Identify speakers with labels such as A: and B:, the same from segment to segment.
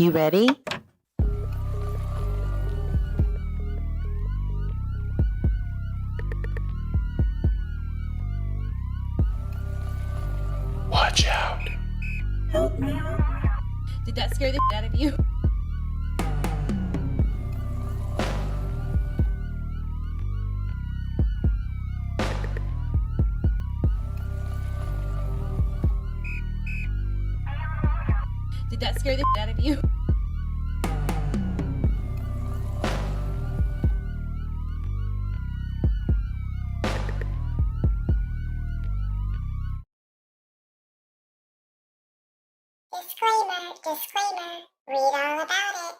A: You ready?
B: Watch out.
C: Help me.
D: Did that scare the shit out of you? Did that scare the shit out of you?
C: Disclaimer, read all about it.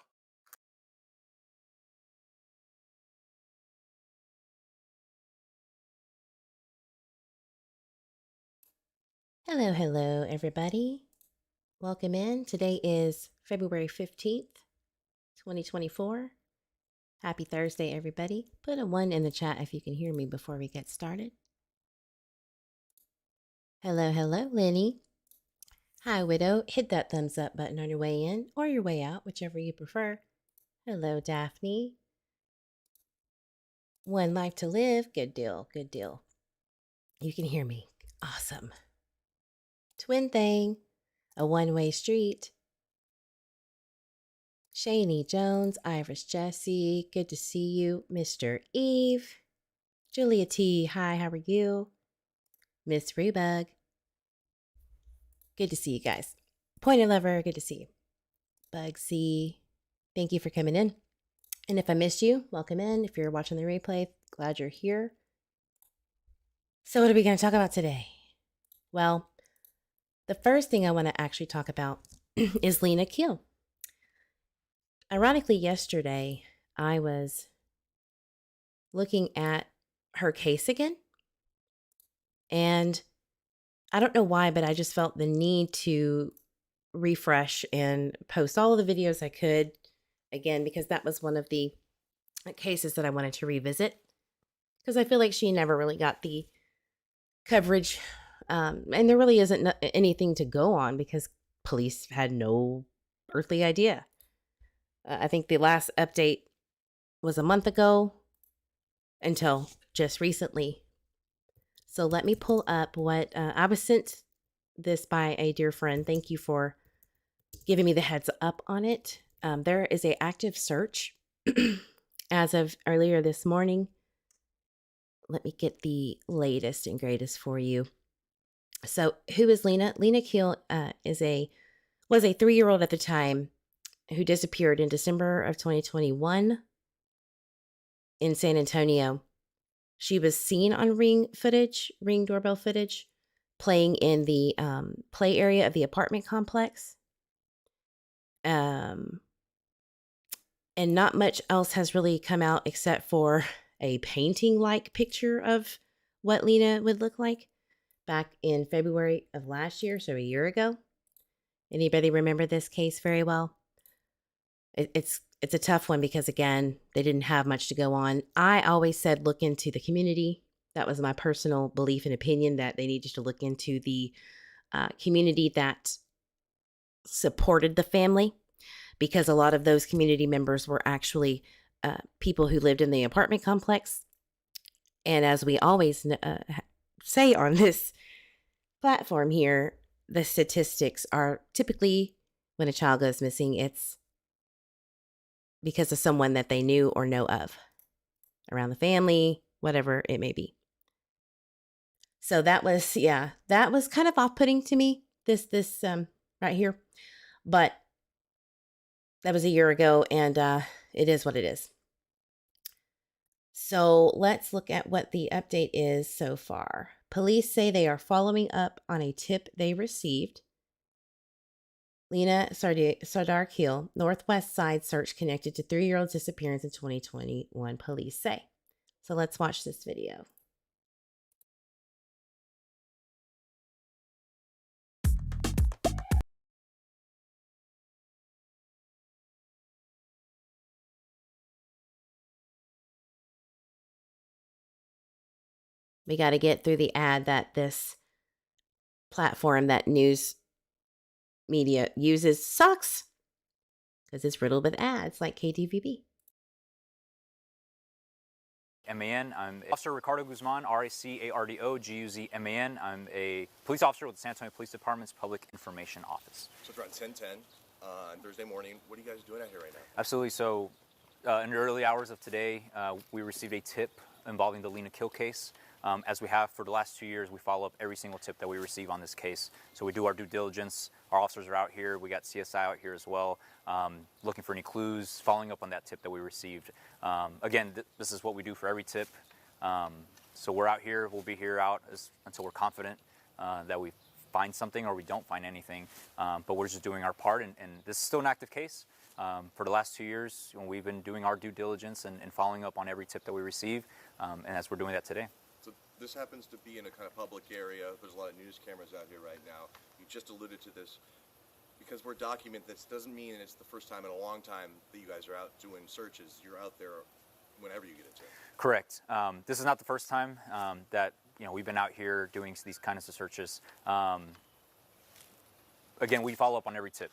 A: Hello, everybody. Welcome in. Today is February 15th, 2024. Happy Thursday, everybody. Put a 1 in the chat if you can hear me before we get started. Hello, Lenny. Hi, Widow. Hit that thumbs up button on your way in or your way out, whichever you prefer. Hello, Daphne. One life to live. Good deal. You can hear me. Awesome. Twin thing. A one-way street. Shani Jones, Iris Jesse, good to see you. Mr. Eve. Julia T, hi, how are you? Miss Rebug. Good to see you guys. Pointer Lover, good to see you. Bugsy, thank you for coming in. And if I missed you, welcome in. If you're watching the replay, glad you're here. So what are we going to talk about today? Well, the first thing I want to actually talk about is Lena Keel. Ironically, yesterday, I was looking at her case again. And I don't know why, but I just felt the need to refresh and post all of the videos I could again, because that was one of the cases that I wanted to revisit. Because I feel like she never really got the coverage. And there really isn't anything to go on because police had no earthly idea. I think the last update was a month ago until just recently. So let me pull up what I was sent this by a dear friend. Thank you for giving me the heads up on it. There is an active search as of earlier this morning. Let me get the latest and greatest for you. So who is Lena? Lena Keel was a 3-year-old at the time who disappeared in December of 2021 in San Antonio. She was seen on Ring doorbell footage, playing in the play area of the apartment complex. And not much else has really come out except for a painting-like picture of what Lena would look like back in February of last year, so a year ago. Anybody remember this case very well? It's a tough one because, again, they didn't have much to go on. I always said look into the community. That was my personal belief and opinion, that they needed to look into the community that supported the family, because a lot of those community members were actually people who lived in the apartment complex. And as we always say on this platform here, the statistics are typically when a child goes missing, it's because of someone that they knew or know of around the family, whatever it may be. So that was kind of off-putting to me, this right here. But that was a year ago, and it is what it is. So let's look at what the update is so far. Police say they are following up on a tip they received. Lena Sardar Keel, Northwest Side search connected to 3-year-old's disappearance in 2021, police say. So let's watch this video. We got to get through the ad that this platform that news media uses sucks. because it's riddled with ads like KTVB.
B: MAN. I'm Officer Ricardo Guzman, RACARDO GUZMAN. I'm a police officer with the San Antonio Police Department's Public Information Office.
E: So it's around 10:10 on Thursday morning. What are you guys doing out here right now?
B: Absolutely. So in the early hours of today, we received a tip involving the Lena kill case. As we have for the last 2 years, we follow up every single tip that we receive on this case. So we do our due diligence. Our officers are out here. We got CSI out here as well, looking for any clues, following up on that tip that we received. Again, this is what we do for every tip. So we're out here. We'll be here until we're confident that we find something or we don't find anything. But we're just doing our part, and this is still an active case. For the last 2 years, we've been doing our due diligence and following up on every tip that we receive, and as we're doing that today.
E: So this happens to be in a kind of public area. There's a lot of news cameras out here right now. You just alluded to this. Because we're documenting this doesn't mean it's the first time in a long time that you guys are out doing searches. You're out there whenever you get into it. Correct.
B: This is not the first time that we've been out here doing these kinds of searches. Again, we follow up on every tip.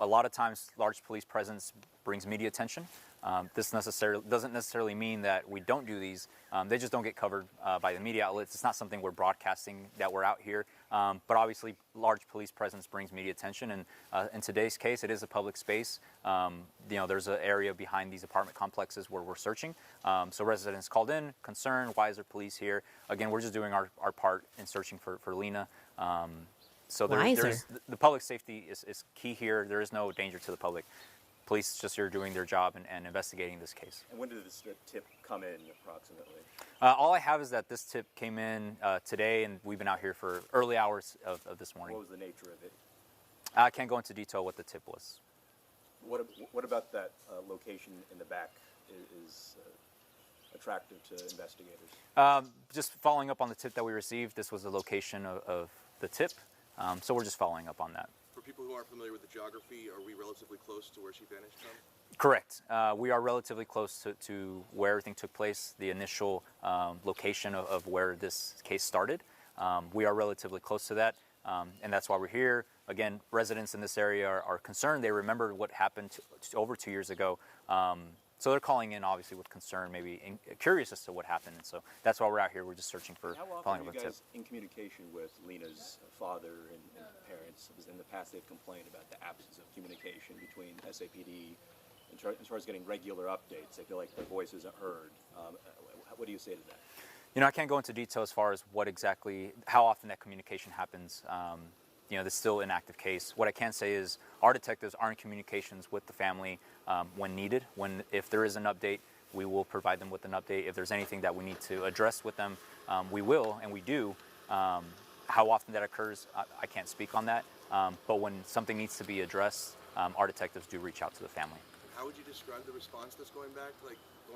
B: A lot of times, large police presence brings media attention. This doesn't necessarily mean that we don't do these. They just don't get covered by the media outlets. It's not something we're broadcasting that we're out here. But obviously, large police presence brings media attention. And in today's case, it is a public space. There's an area behind these apartment complexes where we're searching. So residents called in, concerned, why is there police here? Again, we're just doing our part in searching for Lena. So the public safety is key here. There is no danger to the public. Police just here doing their job and investigating this case.
E: And when did this tip come in approximately?
B: All I have is that this tip came in today, and we've been out here for early hours of this morning.
E: What was the nature of it?
B: I can't go into detail what the tip was.
E: What about that location in the back is attractive to investigators?
B: Just following up on the tip that we received, this was the location of the tip. So we're just following up on that.
E: For people who aren't familiar with the geography, are we relatively close to where she vanished from?
B: Correct. We are relatively close to where everything took place, the initial location of where this case started. We are relatively close to that, and that's why we're here. Again, residents in this area are concerned. They remember what happened over 2 years ago. So they're calling in, obviously, with concern, maybe curious as to what happened. And so that's why we're out here. We're just searching for following up with a tip.
F: How often are you guys in communication with Lena's father and parents? Because in the past they've complained about the absence of communication between SAPD as far as getting regular updates. They feel like their voice isn't heard. What do you say to that?
B: I can't go into detail as far as how often that communication happens. This is still an active case. What I can say is our detectives are in communications with the family when needed. If there is an update, we will provide them with an update. If there's anything that we need to address with them, we will, and we do. How often that occurs, I can't speak on that. But when something needs to be addressed, our detectives do reach out to the family.
E: How would you describe the response that's going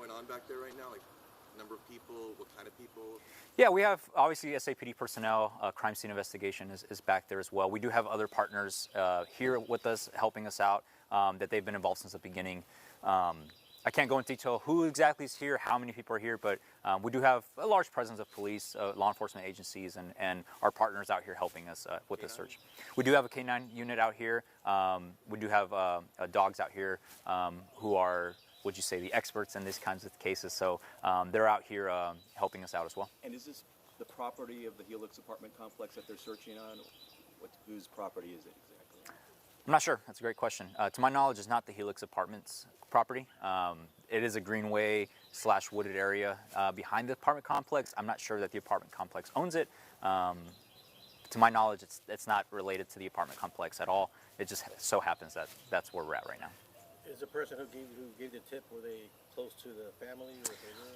E: on back there right now? Like, number of people, what kind of people?
B: Yeah, we have obviously SAPD personnel. Crime scene investigation is back there as well. We do have other partners here with us, helping us out, that they've been involved since the beginning. I can't go into detail who exactly is here, how many people are here, but we do have a large presence of police, law enforcement agencies, and our partners out here helping us with the search. We do have a K9 unit out here. We do have dogs out here who are, would you say, the experts in these kinds of cases. So they're out here helping us out as well.
F: And is this the property of the Helix apartment complex that they're searching on? Whose property is it exactly?
B: I'm not sure. That's a great question. To my knowledge, it's not the Helix Apartments property. It is a greenway/wooded area behind the apartment complex. I'm not sure that the apartment complex owns it. To my knowledge, it's not related to the apartment complex at all. It just so happens that that's where we're at right now.
G: Is the person who gave the tip, were they close to the family?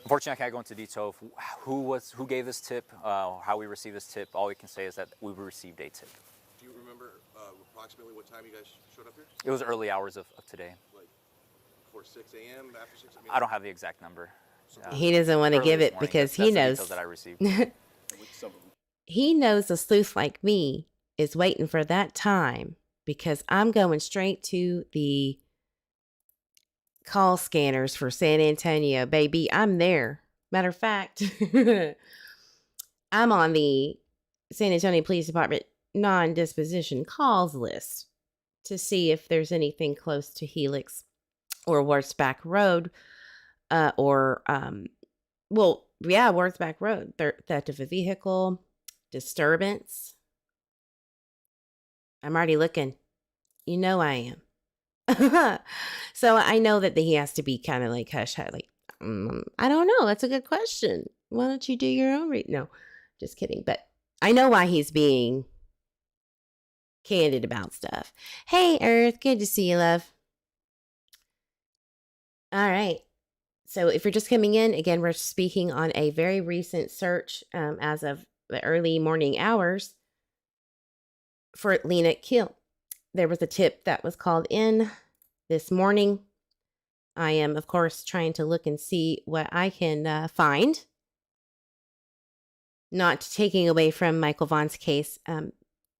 B: Unfortunately, I can't go into detail of who gave this tip, how we received this tip. All we can say is that we received a tip.
E: Do you remember approximately what time you guys showed up here?
B: It was early hours of today.
E: Like before 6 a.m., after 6 a.m.?
B: I don't have the exact number.
A: He doesn't want to give it
B: morning.
A: because
B: That's
A: he
B: the
A: knows.
B: details that I received.
A: He knows a sleuth like me is waiting for that time because I'm going straight to the call scanners for San Antonio, baby. I'm there. Matter of fact, I'm on the San Antonio Police Department non-disposition calls list. to see if there's anything close to Helix or Warrtsback Road, Warrtsback Road, theft of a vehicle, disturbance. I'm already looking. You know I am. So I know that he has to be kind of like hush, like, I don't know. That's a good question. Why don't you do your own read? No, just kidding. But I know why he's being candid about stuff. Hey, Earth. Good to see you, love. All right. So if you're just coming in, again, we're speaking on a very recent search as of the early morning hours for Lena Kill. There was a tip that was called in this morning. I am, of course, trying to look and see what I can find. Not taking away from Michael Vaughan's case.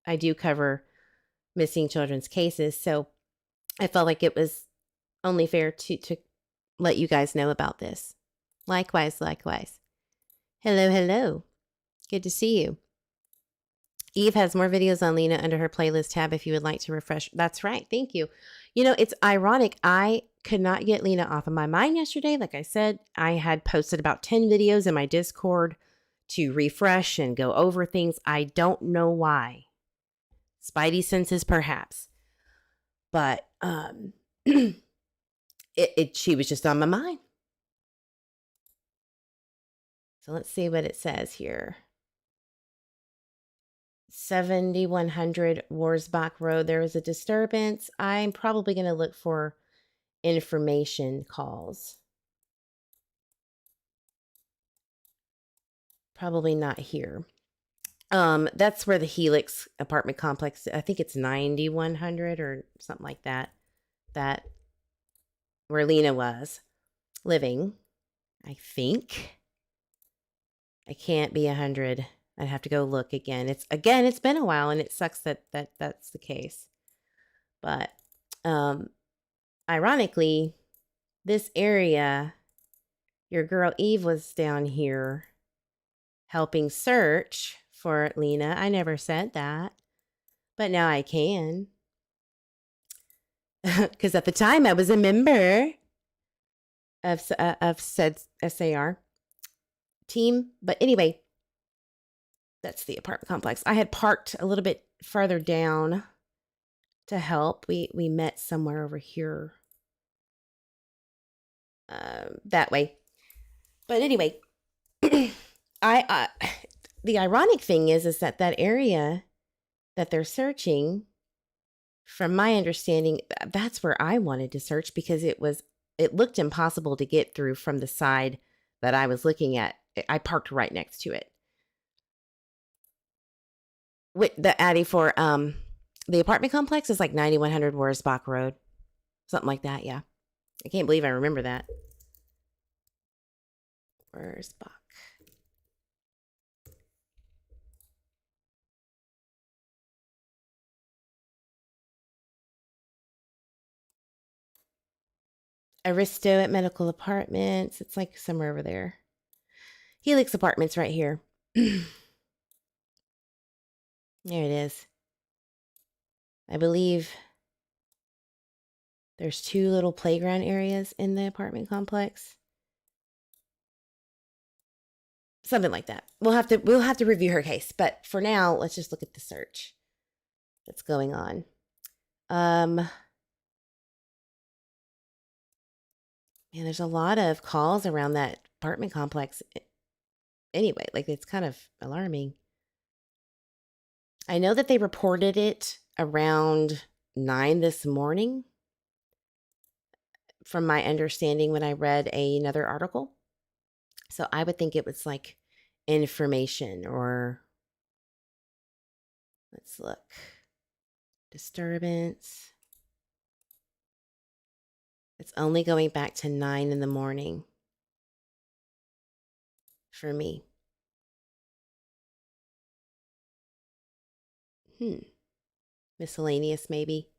A: I do cover missing children's cases, so I felt like it was only fair to let you guys know about this. Likewise. Hello. Good to see you. Eve has more videos on Lena under her playlist tab if you would like to refresh. That's right. Thank you. You know, it's ironic. I could not get Lena off of my mind yesterday. Like I said, I had posted about 10 videos in my Discord to refresh and go over things. I don't know why. Spidey senses, perhaps. But she was just on my mind. So let's see what it says here. 7100 Warrtsback Road. There was a disturbance. I'm probably going to look for information calls. Probably not here. That's where the Helix apartment complex, I think it's 9100 or something like that. That where Lena was living, I think. I can't be 100. I'd have to go look again. It's been a while, and it sucks that that's the case. But ironically, this area, your girl Eve was down here helping search for Lena. I never said that, but now I can. Because at the time I was a member of said SAR team. But anyway, that's the apartment complex. I had parked a little bit farther down to help. We met somewhere over here. That way. But anyway, the ironic thing is that area that they're searching, from my understanding, that's where I wanted to search because it looked impossible to get through from the side that I was looking at. I parked right next to it. With the Addy for the apartment complex is like 9100 Warrtsback Road. Something like that, yeah. I can't believe I remember that. Warrtsback. Aristo at Medical Apartments. It's like somewhere over there. Helix Apartments right here. There it is. I believe there's 2 little playground areas in the apartment complex. Something like that. We'll have to review her case, but for now, let's just look at the search that's going on. Man, there's a lot of calls around that apartment complex. Anyway, like it's kind of alarming. I know that they reported it around 9 this morning, from my understanding when I read another article. So I would think it was like information or, let's look, disturbance. It's only going back to 9 in the morning for me. Miscellaneous maybe.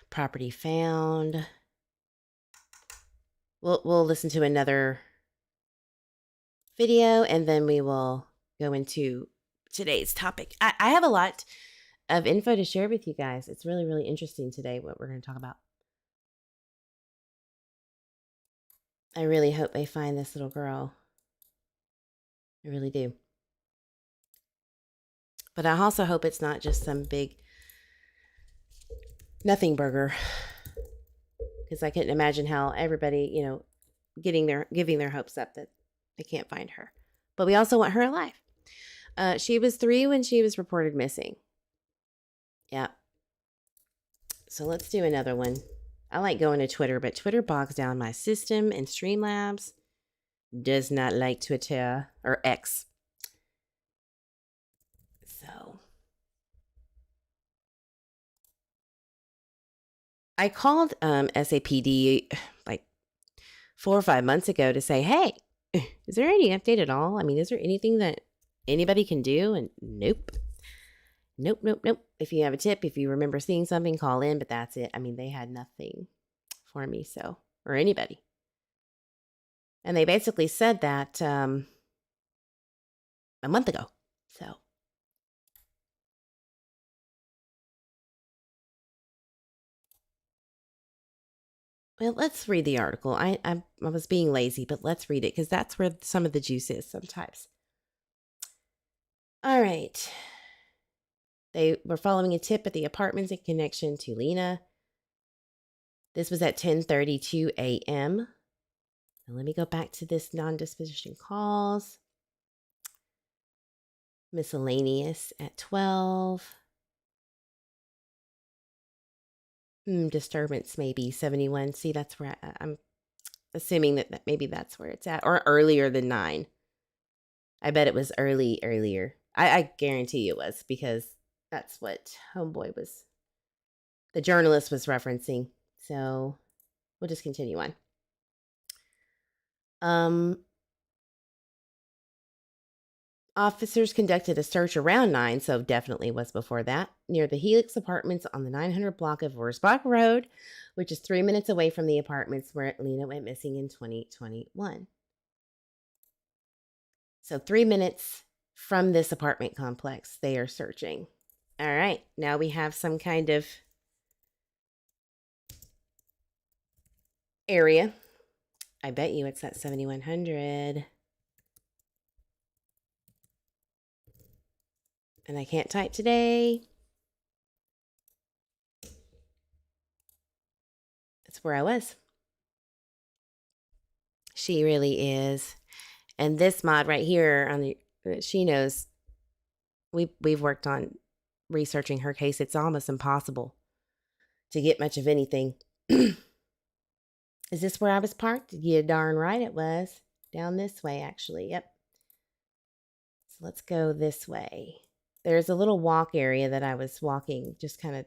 A: Property found. We'll listen to another video and then we will go into today's topic. I have a lot of info to share with you guys. It's really, really interesting today what we're going to talk about. I really hope they find this little girl. I really do. But I also hope it's not just some big nothing burger. Because I couldn't imagine how everybody, giving their hopes up that they can't find her. But we also want her alive. She was 3 when she was reported missing. Yeah. So let's do another one. I like going to Twitter, but Twitter bogs down my system, and Streamlabs does not like Twitter, or X. So I called SAPD like 4 or 5 months ago to say, hey, is there any update at all? I mean, is there anything that anybody can do? And nope. Nope. If you have a tip, if you remember seeing something, call in, but that's it. I mean, they had nothing for me, or anybody. And they basically said that a month ago. So well, let's read the article. I was being lazy, but let's read it because that's where some of the juice is sometimes. All right. They were following a tip at the apartments in connection to Lena. This was at 10:32 a.m. Now let me go back to this non-disposition calls. Miscellaneous at 12. Disturbance maybe 71. See, that's where I'm assuming that maybe that's where it's at, or earlier than 9. I bet it was earlier. I guarantee it was, because that's what the journalist was referencing. So we'll just continue on. Officers conducted a search around 9, so definitely was before that, near the Helix apartments on the 900 block of Wurzbach Road, which is 3 minutes away from the apartments where Lena went missing in 2021. So 3 minutes from this apartment complex, they are searching. All right, now we have some kind of area. I bet you it's at 7100. And I can't type today. That's where I was. She really is. And this mod right here, she knows we've worked on researching her case. It's almost impossible to get much of anything. Is this where I was parked? Yeah, darn right it was. Down this way, actually. Yep. So let's go this way. There's a little walk area that I was walking, just kind of,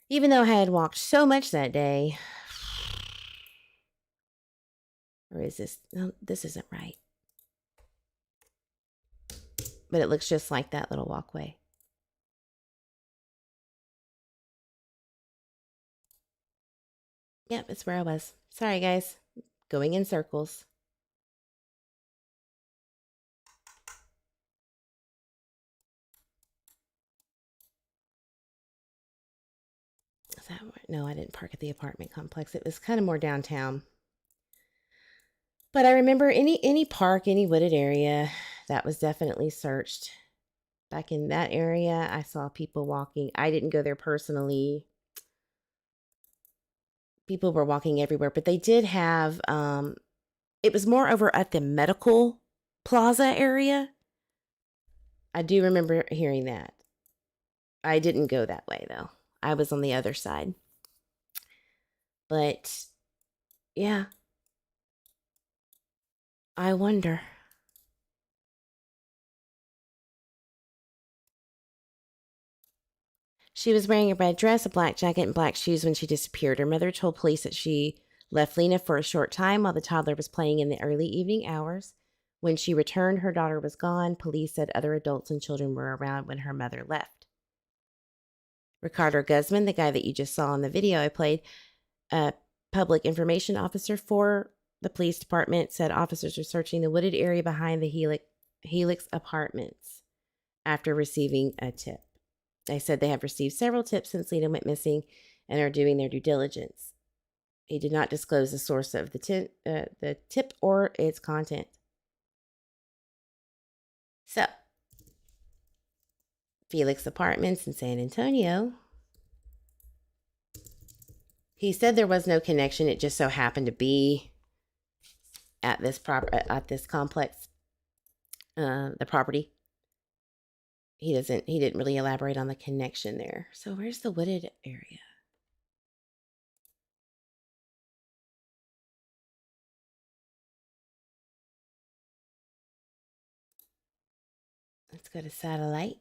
A: even though I had walked so much that day. Or is this? No, this isn't right. But it looks just like that little walkway. Yep, it's where I was. Sorry, guys. Going in circles. Is that where? No, I didn't park at the apartment complex. It was kind of more downtown. But I remember any park, any wooded area, that was definitely searched. Back in that area, I saw people walking. I didn't go there personally. People were walking everywhere, but they did have, it was more over at the medical plaza area. I do remember hearing that. I didn't go that way, though. I was on the other side. But, yeah. I wonder. She was wearing a red dress, a black jacket, and black shoes when she disappeared. Her mother told police that she left Lena for a short time while the toddler was playing in the early evening hours. When she returned, her daughter was gone. Police said other adults and children were around when her mother left. Ricardo Guzman, the guy that you just saw in the video I played, a public information officer for the police department, said officers are searching the wooded area behind the Helix apartments after receiving a tip. They said they have received several tips since Lena went missing and are doing their due diligence. He did not disclose the source of the tip or its content. So, Felix Apartments in San Antonio. He said there was no connection. It just so happened to be at this complex, the property. He didn't really elaborate on the connection there. So where's the wooded area? Let's go to satellite.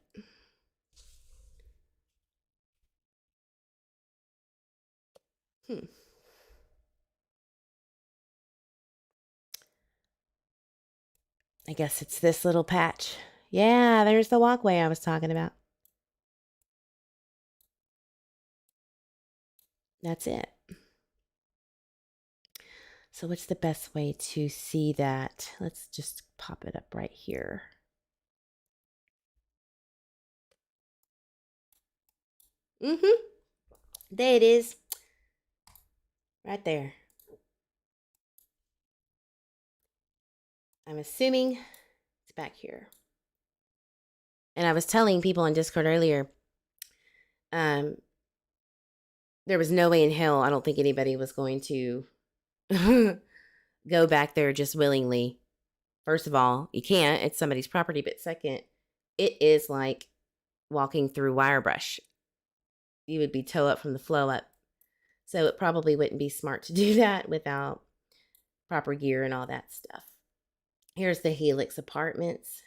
A: I guess it's this little patch. Yeah, there's the walkway I was talking about. That's it. So what's the best way to see that? Let's just pop it up right here. There it is. Right there. I'm assuming it's back here. And I was telling people on Discord earlier, there was no way in hell I don't think anybody was going to go back there just willingly. First of all, you can't. It's somebody's property. But second, it is like walking through wire brush. You would be toe up from the flow up. So it probably wouldn't be smart to do that without proper gear and all that stuff. Here's the Helix Apartments.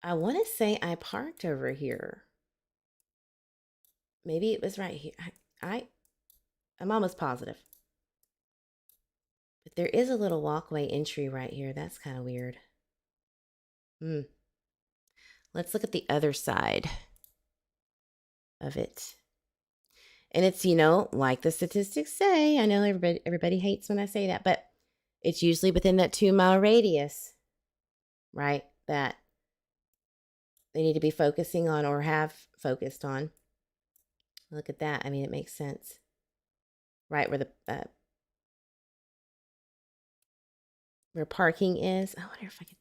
A: I want to say I parked over here. Maybe it was right here. I'm almost positive. But there is a little walkway entry right here. That's kind of weird. Let's look at the other side of it. And it's, like the statistics say, I know everybody hates when I say that, but it's usually within that 2-mile radius, right? That they need to be focusing on or have focused on. Look at that. I mean, it makes sense. Right where where parking is. I wonder if I could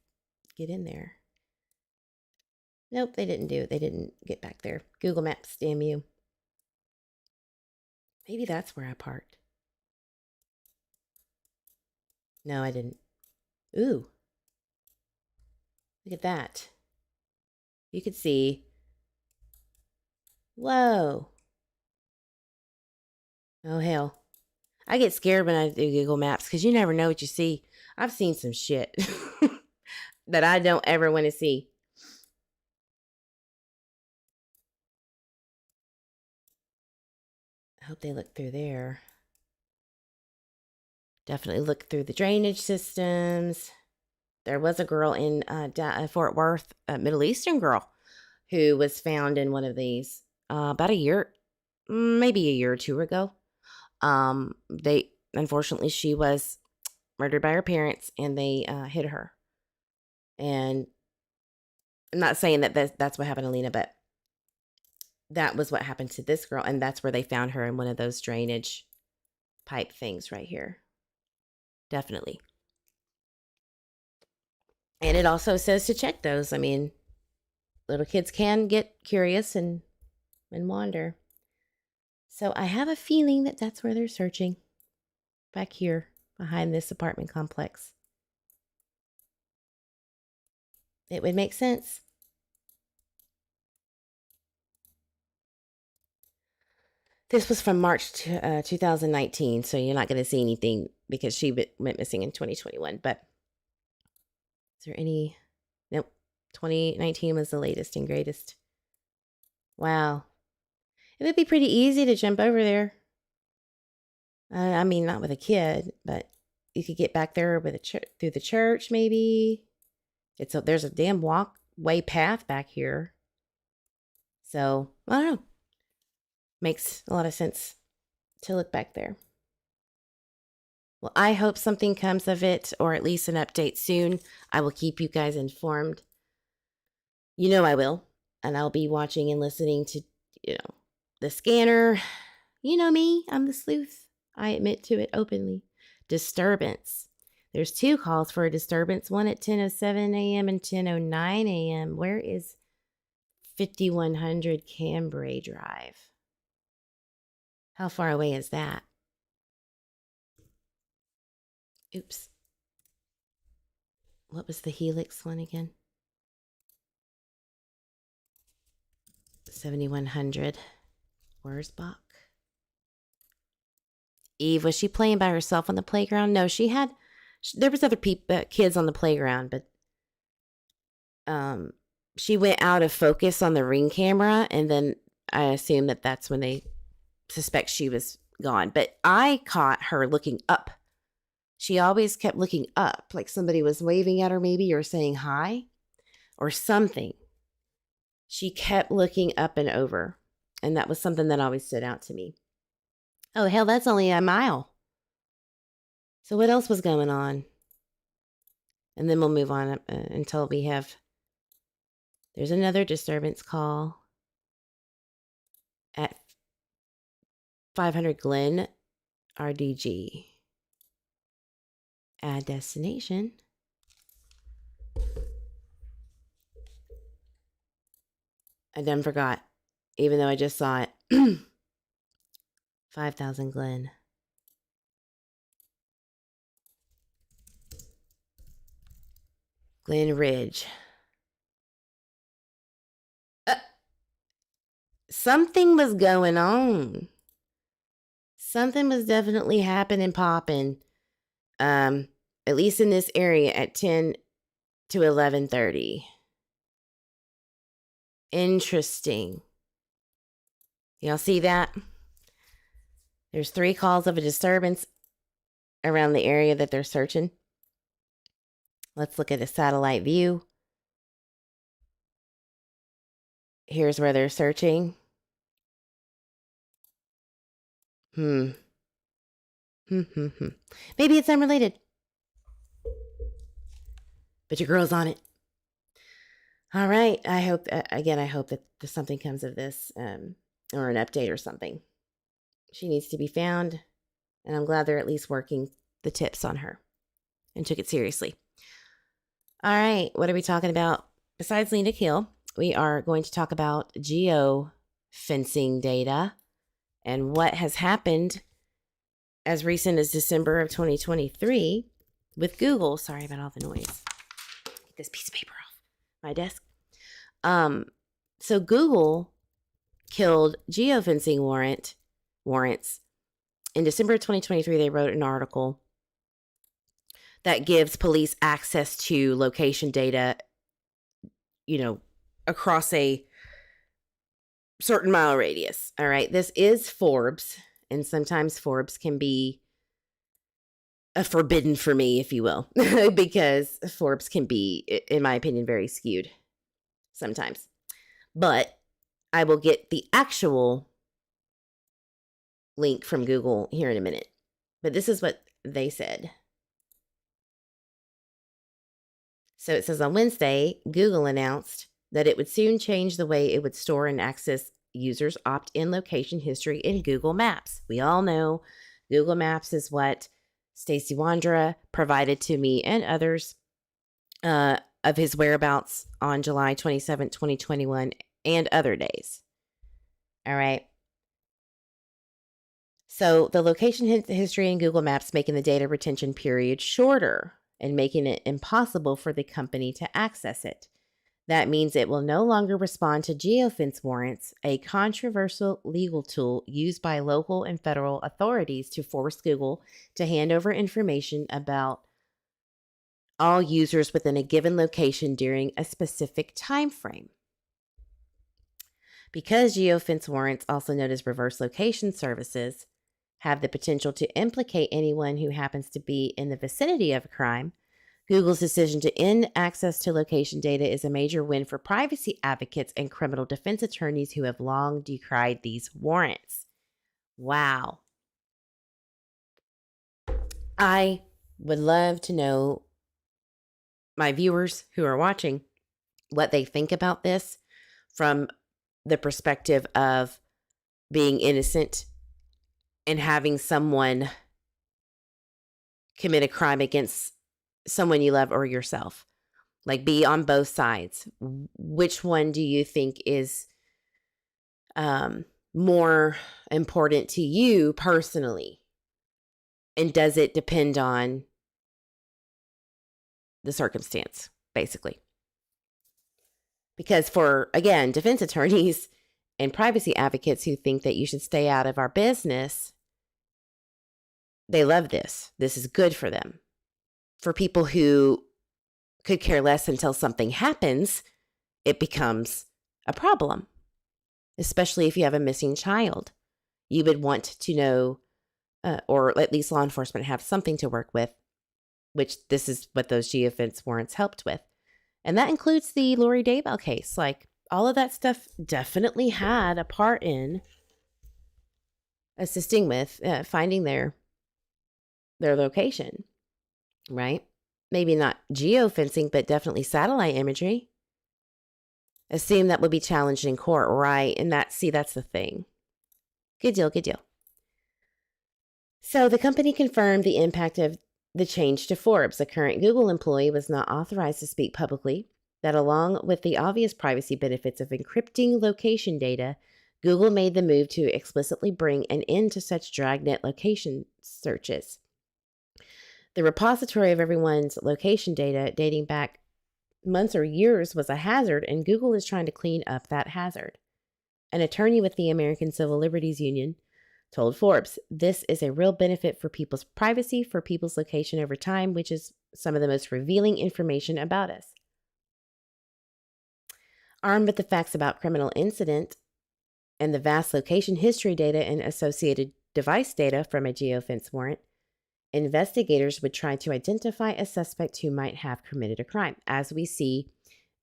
A: get in there. Nope, they didn't do it. They didn't get back there. Google Maps, damn you. Maybe that's where I parked. No, I didn't. Ooh. Look at that. You could see. Whoa. Oh, hell. I get scared when I do Google Maps because you never know what you see. I've seen some shit that I don't ever want to see. I hope they look through there. Definitely look through the drainage systems. There was a girl in Fort Worth, a Middle Eastern girl, who was found in one of these about a year, maybe a year or two ago. Unfortunately, she was murdered by her parents, and they hid her. And I'm not saying that that's what happened to Lena, but that was what happened to this girl, and that's where they found her in one of those drainage pipe things right here. Definitely. And it also says to check those. I mean, little kids can get curious and wander. So I have a feeling that that's where they're searching. Back here, behind this apartment complex. It would make sense. This was from March 2019, so you're not going to see anything because she went missing in 2021. But is there any? Nope. 2019 was the latest and greatest. Wow. It would be pretty easy to jump over there. I mean, not with a kid, but you could get back there with through the church, maybe. There's a damn walkway path back here. So, I don't know. Makes a lot of sense to look back there. Well, I hope something comes of it, or at least an update soon. I will keep you guys informed. You know I will. And I'll be watching and listening to, the scanner. You know me, I'm the sleuth. I admit to it openly. Disturbance. There's 2 calls for a disturbance, one at 10:07 a.m. and 10:09 a.m. Where is 5100 Cambray Drive? How far away is that? Oops. What was the Helix one again? 7100. Where's Buck? Eve, was she playing by herself on the playground? No, there was other kids on the playground, but she went out of focus on the Ring camera, and then I assume that that's when they suspect she was gone. But I caught her looking up. She always kept looking up, like somebody was waving at her maybe, or saying hi or something. She kept looking up and over, and that was something that always stood out to me. Oh, hell, that's only a mile. So what else was going on? And then we'll move on until we have... There's another disturbance call at 500 Glen RDG. Add destination. I done forgot, even though I just saw it. 5000 Glen. Glen Ridge. Something was going on. Something was definitely happening, popping. At least in this area at 10 to 11:30. Interesting. Y'all see that? There's 3 calls of a disturbance around the area that they're searching. Let's look at a satellite view. Here's where they're searching. Maybe it's unrelated. But your girl's on it. All right. I hope that something comes of this, or an update or something. She needs to be found, and I'm glad they're at least working the tips on her and took it seriously. All right. What are we talking about? Besides Lena Kill, we are going to talk about geo-fencing data and what has happened as recent as December of 2023 with Google. Sorry about all the noise. Get this piece of paper off my desk. So Google killed geofencing warrants. In December of 2023, they wrote an article that gives police access to location data, across a certain mile radius. All right. This is Forbes, and sometimes Forbes can be a forbidden for me, if you will, because Forbes can be, in my opinion, very skewed sometimes. But I will get the actual link from Google here in a minute. But this is what they said. So it says on Wednesday, Google announced that it would soon change the way it would store and access users' opt-in location history in Google Maps. We all know Google Maps is what Stacey Wondra provided to me and others of his whereabouts on July 27, 2021, and other days. All right. So the location history in Google Maps making the data retention period shorter and making it impossible for the company to access it. That means it will no longer respond to geofence warrants, a controversial legal tool used by local and federal authorities to force Google to hand over information about all users within a given location during a specific time frame. Because geofence warrants, also known as reverse location services, have the potential to implicate anyone who happens to be in the vicinity of a crime, Google's decision to end access to location data is a major win for privacy advocates and criminal defense attorneys who have long decried these warrants. Wow. I would love to know, my viewers who are watching, what they think about this from the perspective of being innocent and having someone commit a crime against someone you love or yourself. Like, be on both sides. Which one do you think is more important to you personally? And does it depend on the circumstance, basically? Because for, again, defense attorneys and privacy advocates who think that you should stay out of our business, they love this. This is good for them. For people who could care less until something happens, it becomes a problem. Especially if you have a missing child. You would want to know, or at least law enforcement have something to work with, which this is what those geofence warrants helped with. And that includes the Lori Daybell case. Like, all of that stuff definitely had a part in assisting with finding their location, right? Maybe not geofencing, but definitely satellite imagery. Assume that would be challenged in court, right? And that's the thing. Good deal, good deal. So the company confirmed the impact of the change to Forbes. A current Google employee was not authorized to speak publicly. That along with the obvious privacy benefits of encrypting location data, Google made the move to explicitly bring an end to such dragnet location searches. The repository of everyone's location data dating back months or years was a hazard, and Google is trying to clean up that hazard. An attorney with the American Civil Liberties Union told Forbes, "This is a real benefit for people's privacy, for people's location over time, which is some of the most revealing information about us." Armed with the facts about criminal incident and the vast location history data and associated device data from a geofence warrant, investigators would try to identify a suspect who might have committed a crime, as we see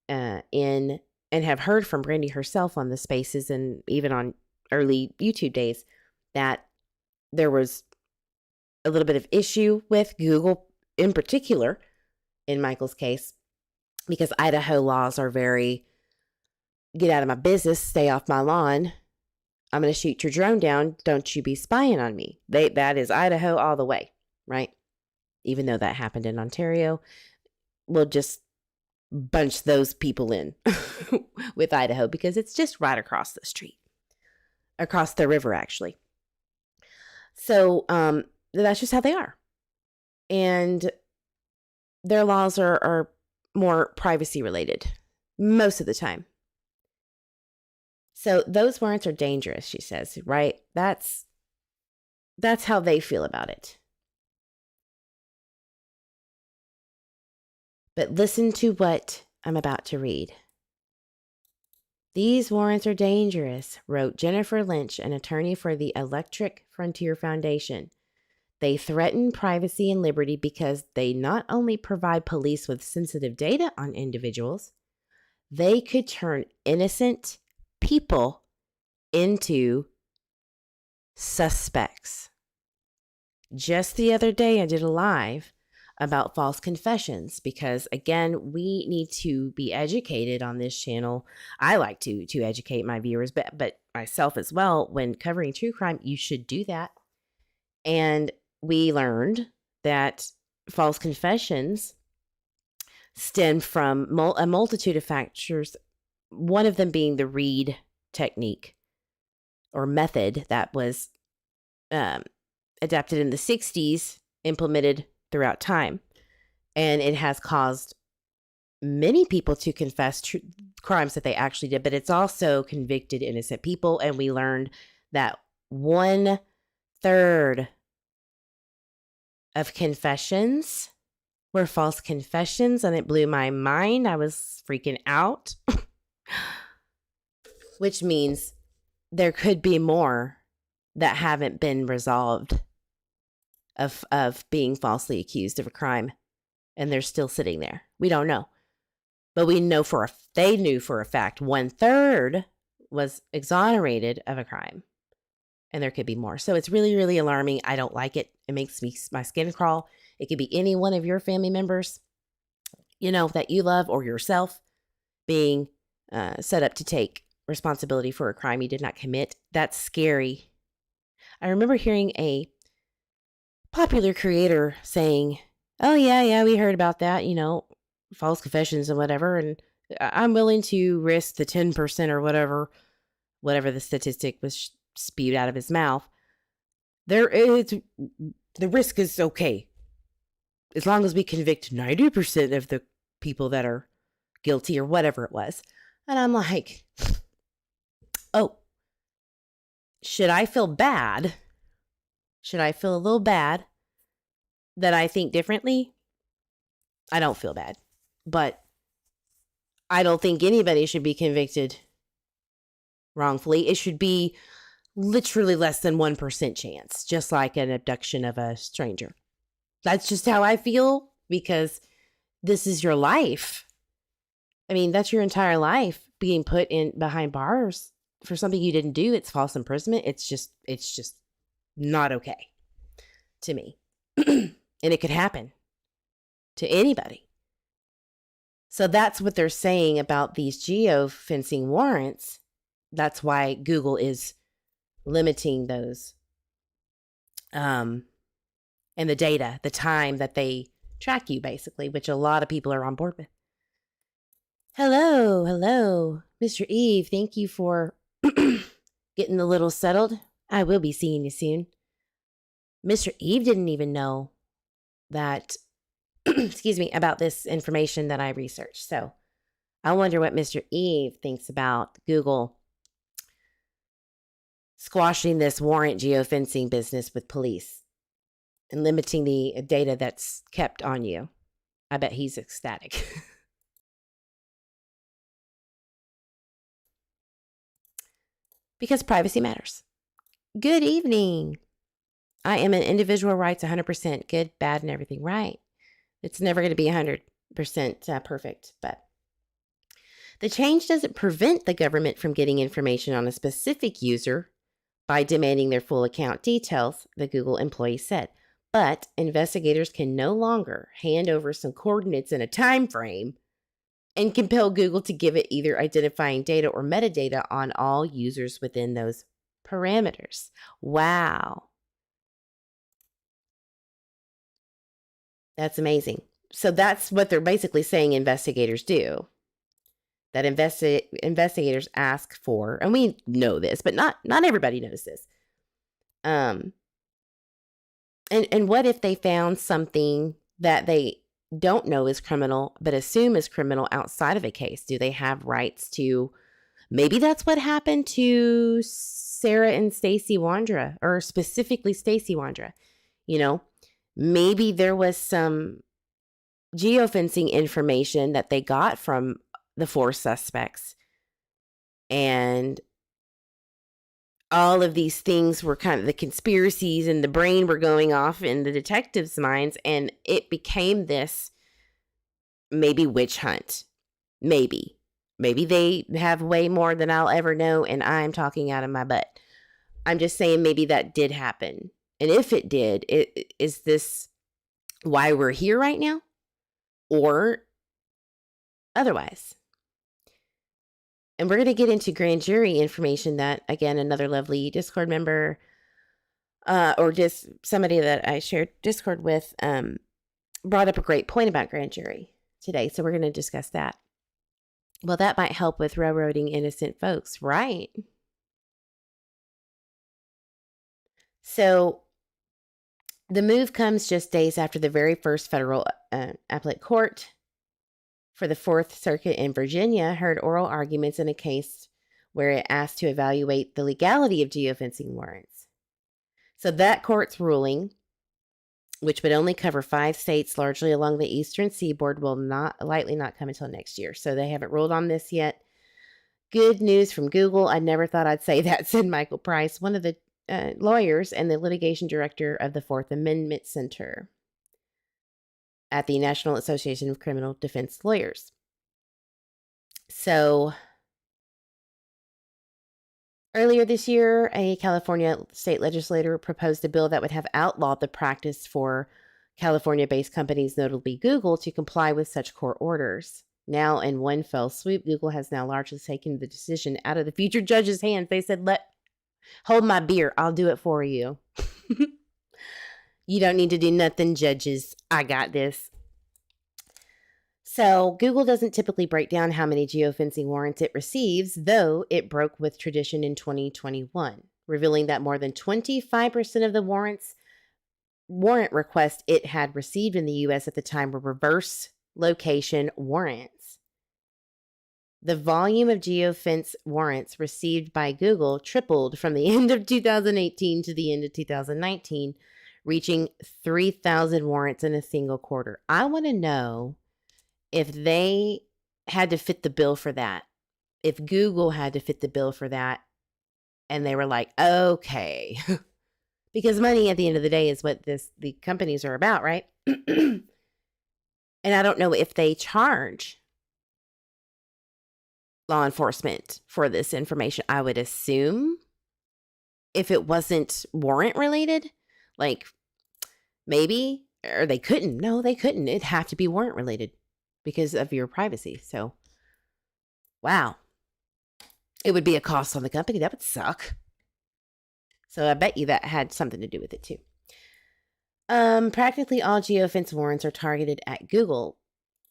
A: in and have heard from Brandy herself on the spaces and even on early YouTube days, that there was a little bit of issue with Google in particular in Michael's case, because Idaho laws are very, get out of my business, stay off my lawn, I'm going to shoot your drone down, don't you be spying on me. That is Idaho all the way, right? Even though that happened in Ontario, we'll just bunch those people in with Idaho because it's just right across the street, across the river, actually. So that's just how they are. And their laws are more privacy related most of the time. So those warrants are dangerous, she says, right? That's how they feel about it. But listen to what I'm about to read. "These warrants are dangerous," wrote Jennifer Lynch, an attorney for the Electric Frontier Foundation. "They threaten privacy and liberty because they not only provide police with sensitive data on individuals, they could turn innocent people into suspects." Just the other day, I did a live about false confessions because, again, we need to be educated on this channel. I like to educate my viewers, but myself as well. When covering true crime, you should do that. And we learned that false confessions stem from a multitude of factors, one of them being the Reed technique or method that was adapted in the 60s, implemented throughout time. And it has caused many people to confess crimes that they actually did, but it's also convicted innocent people. And we learned that 1/3 of confessions were false confessions, and it blew my mind. I was freaking out, which means there could be more that haven't been resolved of being falsely accused of a crime, and they're still sitting there. We don't know, but we know they knew for a fact 1/3 was exonerated of a crime, and there could be more. So it's really, really alarming. I don't like it. It makes my skin crawl. It could be any one of your family members, that you love, or yourself being set up to take responsibility for a crime he did not commit. That's scary. I remember hearing a popular creator saying, "Oh yeah, we heard about that, false confessions and whatever, and I'm willing to risk the 10% or whatever the statistic was spewed out of his mouth. The risk is okay as long as we convict 90% of the people that are guilty," or whatever it was. And I'm like, oh, should I feel bad? Should I feel a little bad that I think differently? I don't feel bad, but I don't think anybody should be convicted wrongfully. It should be literally less than 1% chance, just like an abduction of a stranger. That's just how I feel, because this is your life. I mean, that's your entire life being put in behind bars for something you didn't do. It's false imprisonment. It's just not okay to me. And it could happen to anybody. So that's what they're saying about these geofencing warrants. That's why Google is limiting those and the data, the time that they track you, basically, which a lot of people are on board with. Hello, Mr. Eve. Thank you for getting a little settled. I will be seeing you soon. Mr. Eve didn't even know that, excuse me, about this information that I researched. So I wonder what Mr. Eve thinks about Google squashing this warrant geofencing business with police and limiting the data that's kept on you. I bet he's ecstatic. Because privacy matters. Good evening. I am an individual rights 100%, good, bad, and everything right. It's never going to be 100% perfect, but the change doesn't prevent the government from getting information on a specific user by demanding their full account details, the Google employee said. But investigators can no longer hand over some coordinates in a time frame and compel Google to give it either identifying data or metadata on all users within those parameters. Wow. That's amazing. So that's what they're basically saying investigators do. That investigators ask for, and we know this, but not everybody knows this. And what if they found something that they don't know is criminal, but assume is criminal outside of a case? Do they have rights to? Maybe that's what happened to Sarah and Stacy Wondra, or specifically Stacy Wondra. Maybe there was some geofencing information that they got from the 4 suspects, and all of these things were kind of the conspiracies, and the brain were going off in the detectives' minds, and it became this maybe witch hunt. Maybe they have way more than I'll ever know, and I'm talking out of my butt. I'm just saying maybe that did happen. And if it did, is this why we're here right now? Or otherwise? And we're going to get into grand jury information that, again, another lovely Discord member or just somebody that I shared Discord with brought up a great point about grand jury today. So we're going to discuss that. Well, that might help with railroading innocent folks, right? So the move comes just days after the very first federal appellate court for the Fourth Circuit in Virginia heard oral arguments in a case where it asked to evaluate the legality of geofencing warrants. So that court's ruling, which would only cover 5 states largely along the eastern seaboard, will likely not come until next year. So they haven't ruled on this yet. Good news from Google. I never thought I'd say that, said Michael Price, one of the lawyers and the litigation director of the Fourth Amendment Center at the National Association of Criminal Defense Lawyers. So earlier this year, a California state legislator proposed a bill that would have outlawed the practice for California-based companies, notably Google, to comply with such court orders. Now, in one fell swoop, Google has now largely taken the decision out of the future judge's hands. They said, hold my beer. I'll do it for you. You don't need to do nothing, judges. I got this. So Google doesn't typically break down how many geofencing warrants it receives, though it broke with tradition in 2021, revealing that more than 25% of the warrant requests it had received in the U.S. at the time were reverse location warrants. The volume of geofence warrants received by Google tripled from the end of 2018 to the end of 2019, reaching 3,000 warrants in a single quarter. I want to know if they had to fit the bill for that, if Google had to fit the bill for that, and they were like, okay, because money at the end of the day is what the companies are about, right? And I don't know if they charge law enforcement for this information. I would assume if it wasn't warrant related, like maybe, or they couldn't. No, they couldn't. It'd have to be warrant related because of your privacy. So, wow. It would be a cost on the company. That would suck. So I bet you that had something to do with it too. Practically all geofence warrants are targeted at Google,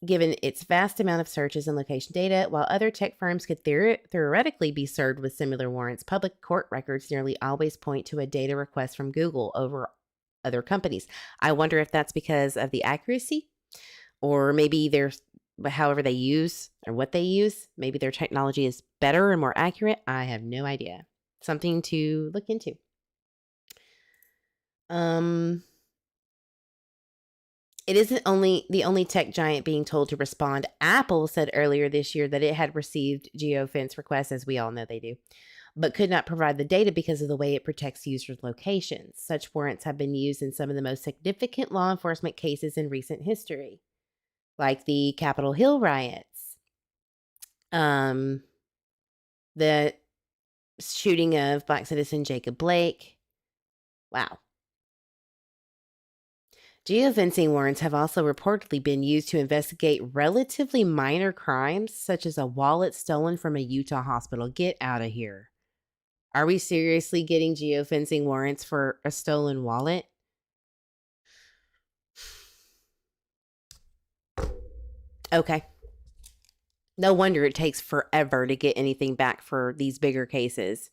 A: given its vast amount of searches and location data. While other tech firms could theoretically be served with similar warrants, public court records nearly always point to a data request from Google over other companies. I wonder if that's because of the accuracy, or maybe however they use or what they use. Maybe their technology is better and more accurate. I have no idea. Something to look into. It isn't the only tech giant being told to respond. Apple said earlier this year that it had received geofence requests, as we all know they do, but could not provide the data because of the way it protects users' locations. Such warrants have been used in some of the most significant law enforcement cases in recent history, like the Capitol Hill riots, the shooting of Black citizen Jacob Blake. Wow. Geofencing warrants have also reportedly been used to investigate relatively minor crimes, such as a wallet stolen from a Utah hospital. Get out of here. Are we seriously getting geofencing warrants for a stolen wallet? Okay. No wonder it takes forever to get anything back for these bigger cases.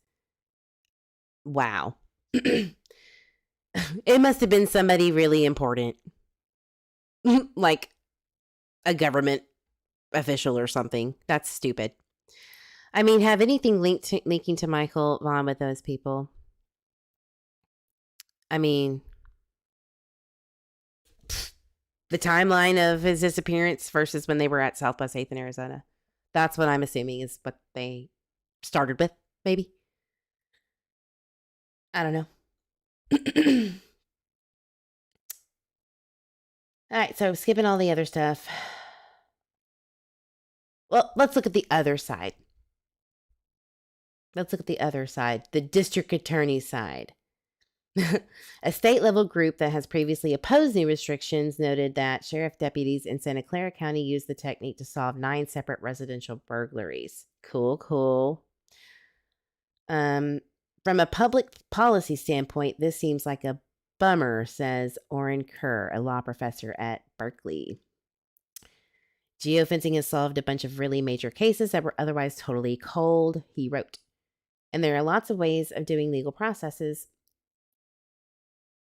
A: Wow. It must have been somebody really important. Like a government official or something. That's stupid. I mean, have anything linking to Michael Vaughan with those people? I mean, the timeline of his disappearance versus when they were at South by Faith in Arizona. That's what I'm assuming is what they started with, maybe. I don't know. All right, so skipping all the other stuff. Well, let's look at the other side. The district attorney's side. A state-level group that has previously opposed new restrictions noted that sheriff deputies in Santa Clara County used the technique to solve 9 separate residential burglaries. Cool. From a public policy standpoint, this seems like a bummer, says Orrin Kerr, a law professor at Berkeley. Geofencing has solved a bunch of really major cases that were otherwise totally cold, he wrote. And there are lots of ways of doing legal processes,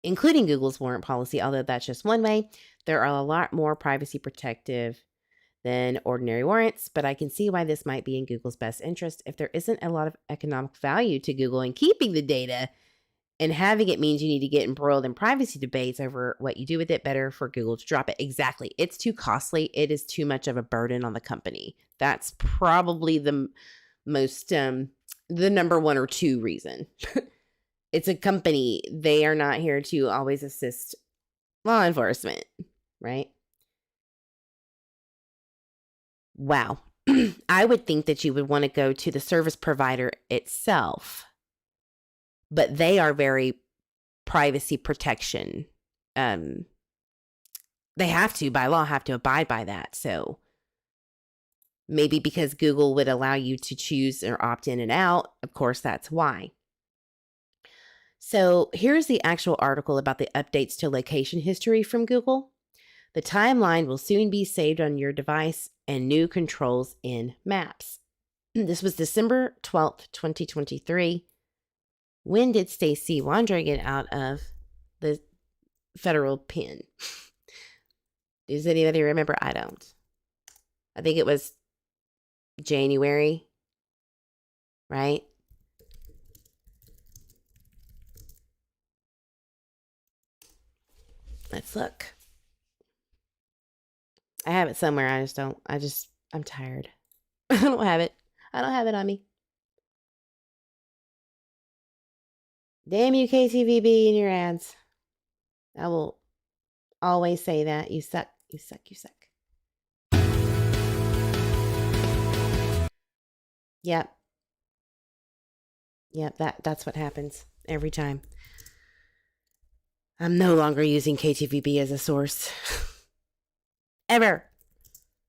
A: including Google's warrant policy, although that's just one way. There are a lot more privacy protective than ordinary warrants, but I can see why this might be in Google's best interest. If there isn't a lot of economic value to Google in keeping the data, and having it means you need to get embroiled in privacy debates over what you do with it, better for Google to drop it. Exactly. It's too costly. It is too much of a burden on the company. That's probably the most, the number 1 or 2 reason. It's a company. They are not here to always assist law enforcement, right? Wow. I would think that you would want to go to the service provider itself, but they are very privacy protection. They have to, by law, have to abide by that. So Maybe because Google would allow you to choose or opt in and out. Of course, that's why. So here's the actual article about the updates to location history from Google. The timeline will soon be saved on your device and new controls in Maps. This was December 12th, 2023. When did Stacey Wondra get out of the federal pen? Does anybody remember? I don't. I think it was January, right? Let's look. I have it somewhere. I'm tired. I don't have it. I don't have it on me. Damn you, KTVB, and your ads. I will always say that. You suck. You suck. You suck. Yep. Yep, that's what happens every time. I'm no longer using KTVB as a source. Ever.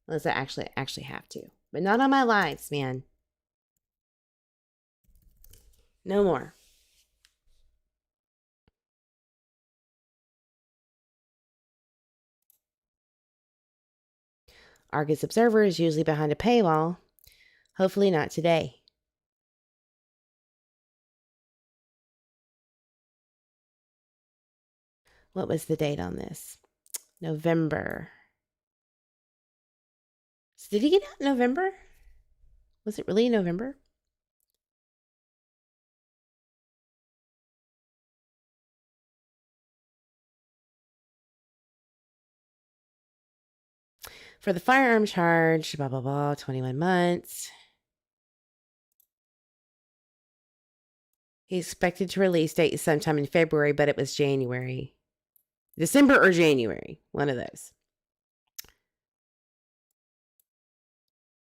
A: Unless I actually have to. But not on my lives, man. No more. Argus Observer is usually behind a paywall. Hopefully not today. What was the date on this? November. So did he get out in November? Was it really November? For the firearm charge, blah, blah, blah, 21 months. He expected to release date sometime in February, but it was January. December or January, one of those.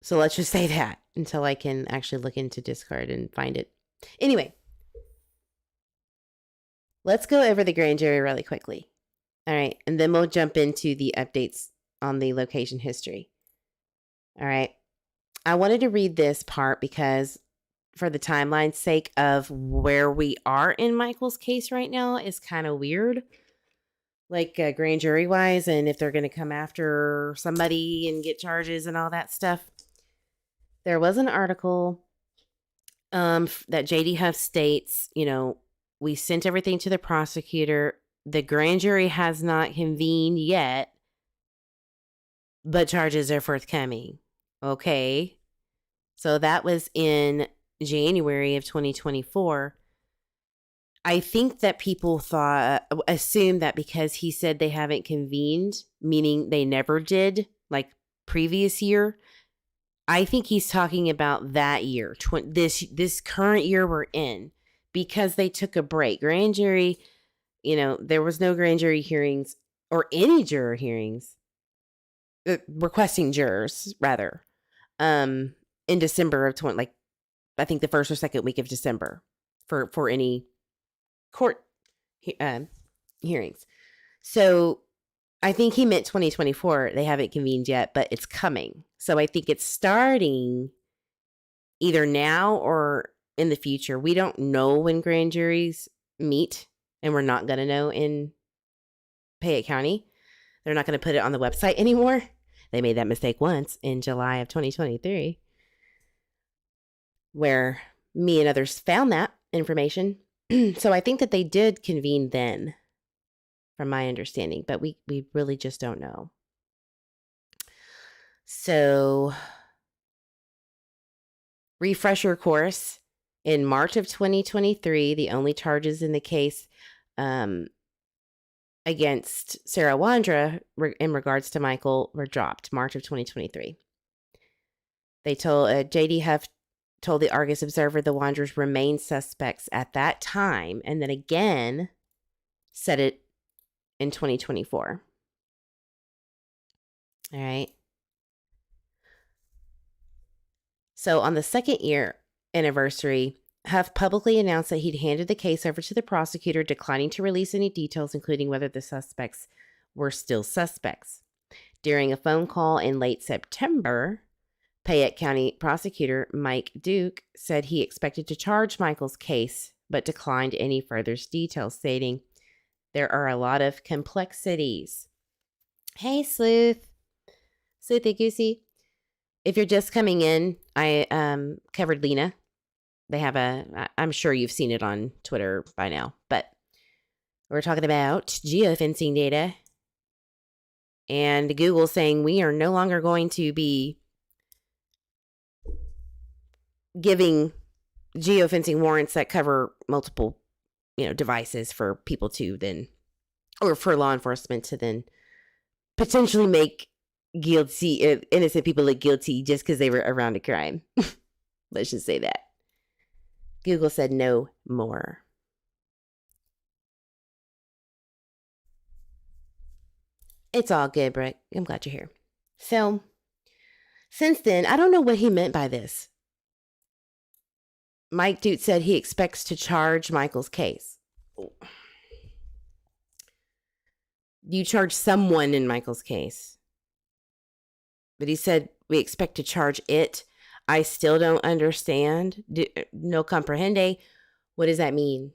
A: So let's just say that until I can actually look into Discord and find it. Anyway, let's go over the grand jury really quickly. All right, and then we'll jump into the updates on the location history. All right. I wanted to read this part because for the timeline's sake of where we are in Michael's case right now is kind of weird. Like grand jury wise, and if they're going to come after somebody and get charges and all that stuff. There was an article that JD Huff states, we sent everything to the prosecutor. The grand jury has not convened yet, but charges are forthcoming. Okay. So that was in January of 2024. I think that people assumed that because he said they haven't convened, meaning they never did, like previous year. I think he's talking about that year, this current year we're in, because they took a break. Grand jury, there was no grand jury hearings or any juror hearings, requesting jurors rather, in December of I think the first or second week of December for any court hearings. So I think he meant 2024. They haven't convened yet, but it's coming. So I think it's starting either now or in the future. We don't know when grand juries meet, and we're not going to know in Payette County. They're not going to put it on the website anymore. They made that mistake once in July of 2023, where me and others found that information. So I think that they did convene then, from my understanding, but we really just don't know. So, refresher course, in March of 2023, the only charges in the case against Sarah Wondra in regards to Michael were dropped, March of 2023. They told JD Huff told the Argus Observer the Wondras remained suspects at that time, and then again said it in 2024. All right. So on the second year anniversary, Huff publicly announced that he'd handed the case over to the prosecutor, declining to release any details, including whether the suspects were still suspects. During a phone call in late September, Payette County prosecutor Mike Duke said he expected to charge Michael's case, but declined any further details, stating, "There are a lot of complexities." Hey, Sleuth. Sleuthy Goosey. If you're just coming in, I covered Lena. They have I'm sure you've seen it on Twitter by now, but we're talking about geofencing data and Google saying we are no longer going to be giving geofencing warrants that cover multiple, devices for people to then, or for law enforcement to then potentially make innocent people look guilty just because they were around a crime. Let's just say that. Google said no more. It's all good, Brooke. I'm glad you're here. So, since then, I don't know what he meant by this. Mike Duke said he expects to charge Michael's case. You charge someone in Michael's case. But he said we expect to charge it. I still don't understand. No comprehende. What does that mean?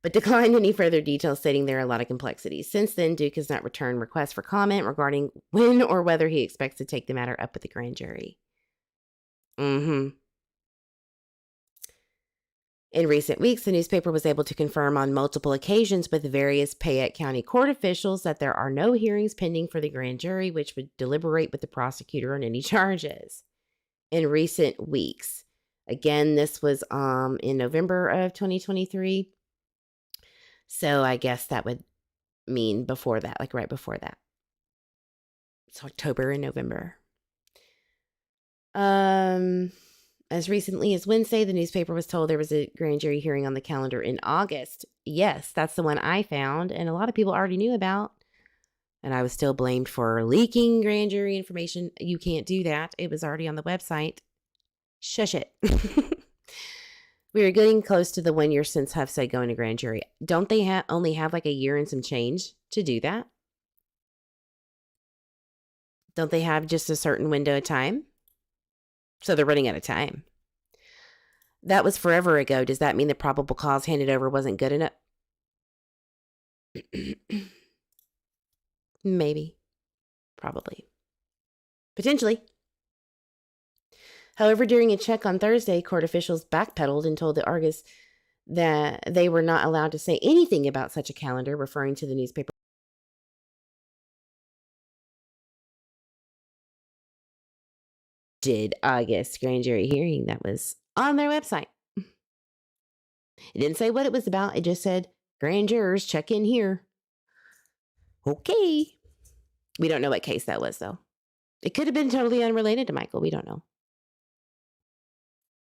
A: But declined any further details, stating there are a lot of complexities. Since then, Duke has not returned requests for comment regarding when or whether he expects to take the matter up with the grand jury. In recent weeks, the newspaper was able to confirm on multiple occasions with various Payette County court officials that there are no hearings pending for the grand jury, which would deliberate with the prosecutor on any charges. In recent weeks, again, this was in November of 2023. So I guess that would mean before that, like right before that. It's October and November. As recently as Wednesday, the newspaper was told there was a grand jury hearing on the calendar in August. Yes, that's the one I found, and a lot of people already knew about. And I was still blamed for leaking grand jury information. You can't do that. It was already on the website. Shush it. We are getting close to the 1 year since Huff said going to grand jury. Don't they only have like a year and some change to do that? Don't they have just a certain window of time? So they're running out of time. That was forever ago. Does that mean the probable cause handed over wasn't good enough? Maybe. Probably. Potentially. However, during a check on Thursday, court officials backpedaled and told the Argus that they were not allowed to say anything about such a calendar, referring to the newspaper. Did August grand jury hearing that was on their website. It didn't say what it was about. It just said, grand jurors, check in here. Okay. We don't know what case that was, though. It could have been totally unrelated to Michael. We don't know.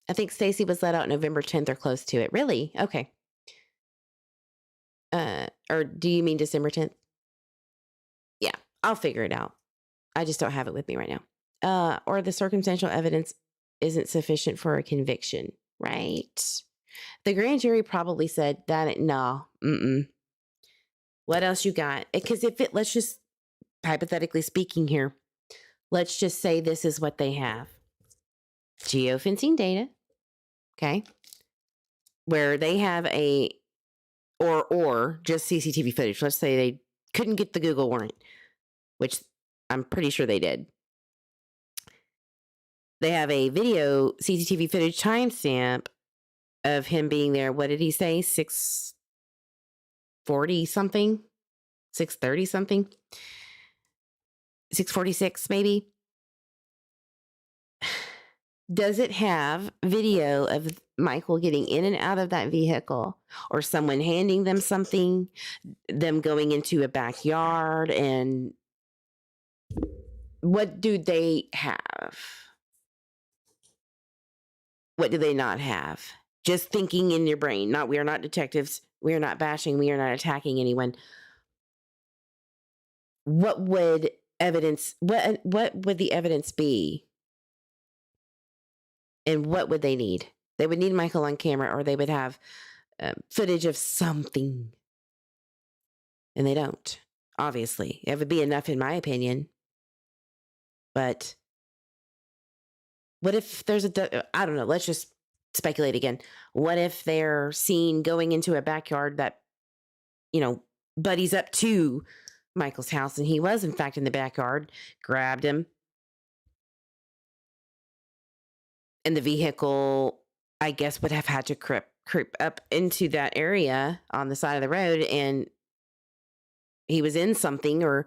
A: I think Stacy was let out November 10th or close to it. Really? Okay. Or do you mean December 10th? Yeah, I'll figure it out. I just don't have it with me right now. Or the circumstantial evidence isn't sufficient for a conviction, right? The grand jury probably said that, no, What else you got? Because let's just, hypothetically speaking here, let's just say this is what they have. Geofencing data, okay, where they have or just CCTV footage. Let's say they couldn't get the Google warrant, which I'm pretty sure they did. They have a video CCTV footage timestamp of him being there. What did he say? 6:40 something? 6:30 something? 6:46 maybe? Does it have video of Michael getting in and out of that vehicle, or someone handing them something, them going into a backyard, and what do they have? What do they not have? Just thinking in your brain. We are not detectives. We are not bashing. We are not attacking anyone. What would the evidence be? And what would they need? They would need Michael on camera, or they would have footage of something. And they don't, obviously. It would be enough, in my opinion. But what if there's I don't know, let's just speculate again. What if they're seen going into a backyard that, buddies up to Michael's house, and he was in fact in the backyard, grabbed him, and the vehicle, I guess, would have had to creep up into that area on the side of the road, and he was in something, or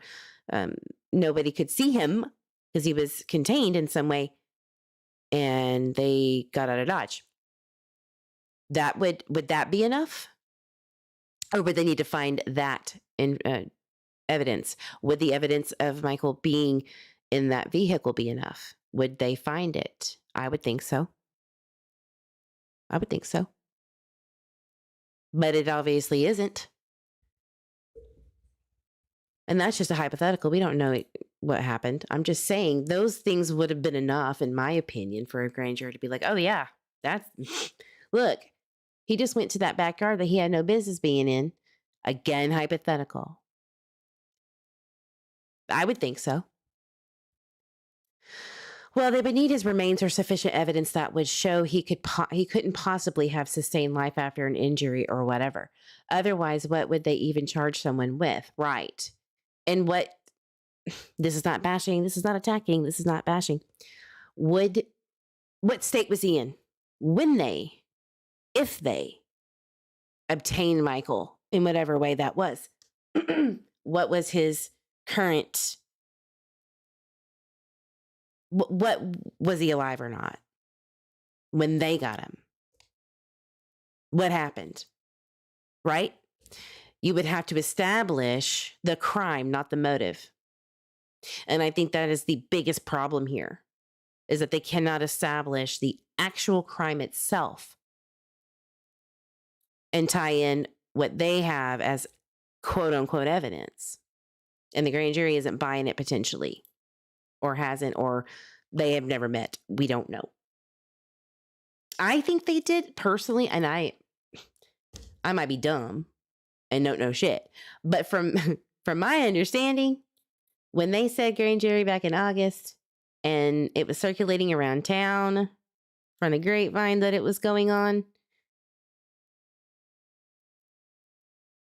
A: nobody could see him because he was contained in some way, and they got out of Dodge. That would that be enough? Or would they need to find that in evidence? Would the evidence of Michael being in that vehicle be enough? Would they find it? I would think so. I would think so. But it obviously isn't. And that's just a hypothetical. We don't know what happened. I'm just saying those things would have been enough, in my opinion, for a grand jury to be like, oh, yeah, that's, look, he just went to that backyard that he had no business being in. Again, hypothetical. I would think so. Well, they would need his remains or sufficient evidence that would show he couldn't possibly have sustained life after an injury or whatever. Otherwise, what would they even charge someone with? Right. And this is not bashing, this is not attacking, this is not bashing. What state was he in when if they obtained Michael in whatever way that was? What was his current, what was he alive or not when they got him? What happened? Right? You would have to establish the crime, not the motive. And I think that is the biggest problem here, is that they cannot establish the actual crime itself and tie in what they have as quote unquote evidence. And the grand jury isn't buying it potentially, or hasn't, or they have never met. We don't know. I think they did personally, and I might be dumb and don't know shit. But from my understanding, when they said grand jury back in August, and it was circulating around town from the grapevine that it was going on,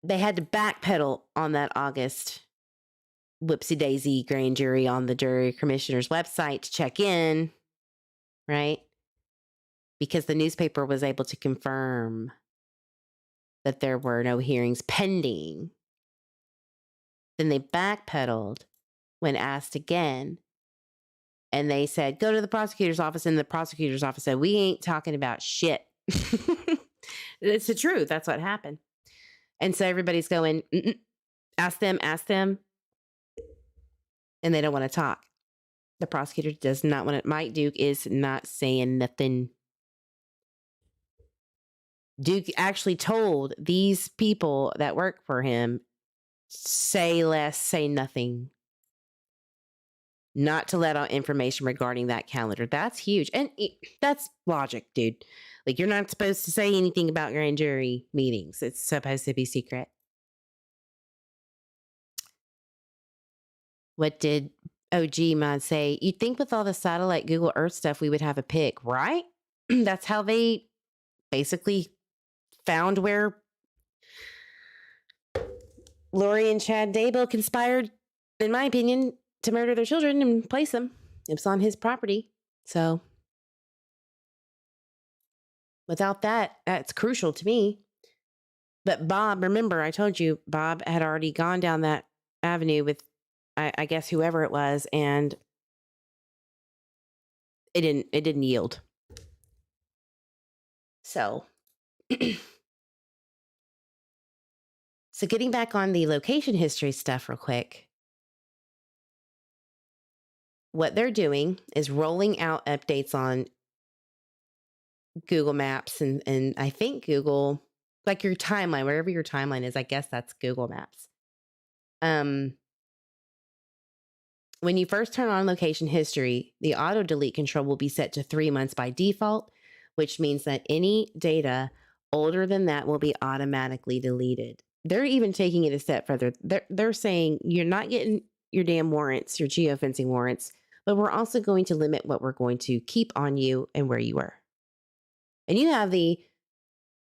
A: they had to backpedal on that August whoopsie daisy grand jury on the jury commissioner's website to check in, right? Because the newspaper was able to confirm that there were no hearings pending. Then they backpedaled when asked again. And they said, go to the prosecutor's office. And the prosecutor's office said, we ain't talking about shit. It's the truth. That's what happened. And so everybody's going, ask them. And they don't want to talk. The prosecutor does not want to. Mike Duke is not saying nothing. Duke actually told these people that work for him, say less, say nothing. Not to let out information regarding that calendar. That's huge. And that's logic, dude. Like, you're not supposed to say anything about grand jury meetings. It's supposed to be secret. What did OG Mod say? You'd think with all the satellite Google Earth stuff, we would have a pic, right? That's how they basically found where Lori and Chad Daybell conspired, in my opinion, to murder their children and place them. It was on his property. So without that, that's crucial to me. But Bob, remember, I told you, Bob had already gone down that avenue with, I guess, whoever it was, and it didn't yield. So, so getting back on the location history stuff real quick. What they're doing is rolling out updates on Google Maps and I think Google, like your timeline, wherever your timeline is, I guess that's Google Maps. When you first turn on location history, the auto delete control will be set to 3 months by default, which means that any data older than that will be automatically deleted. They're even taking it a step further. They're saying you're not getting your damn warrants, your geofencing warrants, but we're also going to limit what we're going to keep on you and where you were. And you have the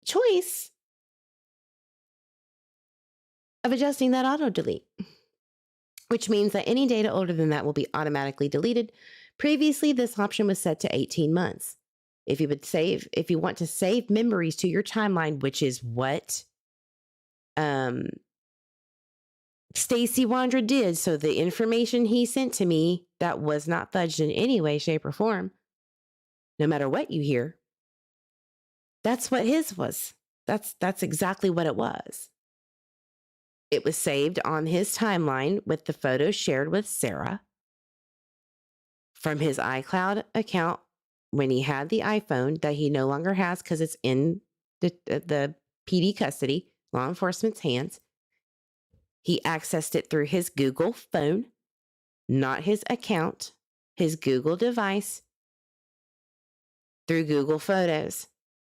A: choice of adjusting that auto delete, which means that any data older than that will be automatically deleted. Previously, this option was set to 18 months. If you want to save memories to your timeline, which is what Stacy Wondra did. So the information he sent to me, that was not fudged in any way, shape, or form. No matter what you hear, that's what his was. That's exactly what it was. It was saved on his timeline with the photos shared with Sarah from his iCloud account when he had the iPhone that he no longer has because it's in the PD custody, law enforcement's hands. He accessed it through his Google phone, not his account, his Google device, through Google Photos.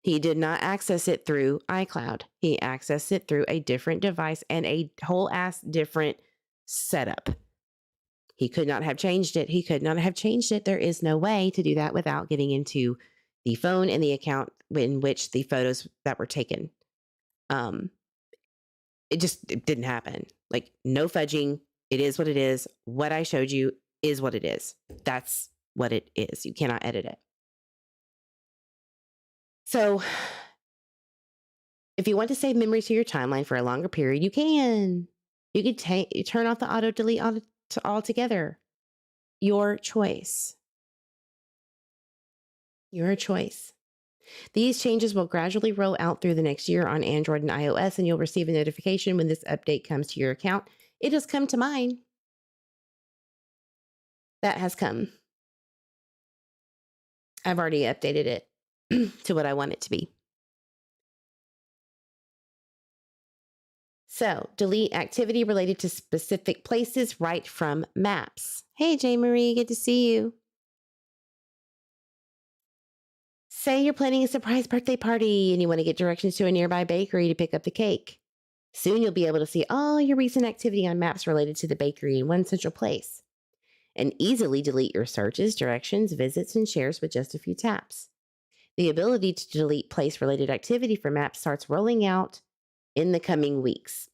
A: He did not access it through iCloud. He accessed it through a different device and a whole ass different setup. He could not have changed it. He could not have changed it. There is no way to do that without getting into the phone and the account in which the photos that were taken. It didn't happen. Like, no fudging. It is what it is. What I showed you is what it is. That's what it is. You cannot edit it. So if you want to save memories to your timeline for a longer period, you can. You could turn off the auto delete altogether. Your choice. Your choice. These changes will gradually roll out through the next year on Android and iOS, and you'll receive a notification when this update comes to your account. It has come to mine. That has come. I've already updated it to what I want it to be. So, delete activity related to specific places right from maps. Hey, J. Marie, good to see you. Say you're planning a surprise birthday party and you want to get directions to a nearby bakery to pick up the cake. Soon you'll be able to see all your recent activity on maps related to the bakery in one central place, and easily delete your searches, directions, visits, and shares with just a few taps. The ability to delete place-related activity from maps starts rolling out in the coming weeks.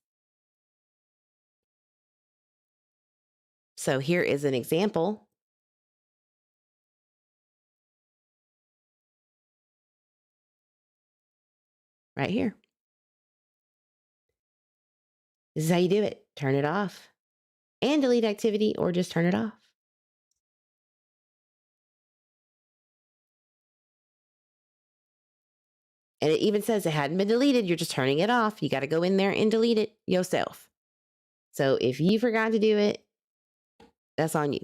A: So here is an example. Right here. This is how you do it. Turn it off and delete activity, or just turn it off. And it even says it hadn't been deleted. You're just turning it off. You got to go in there and delete it yourself. So if you forgot to do it, that's on you.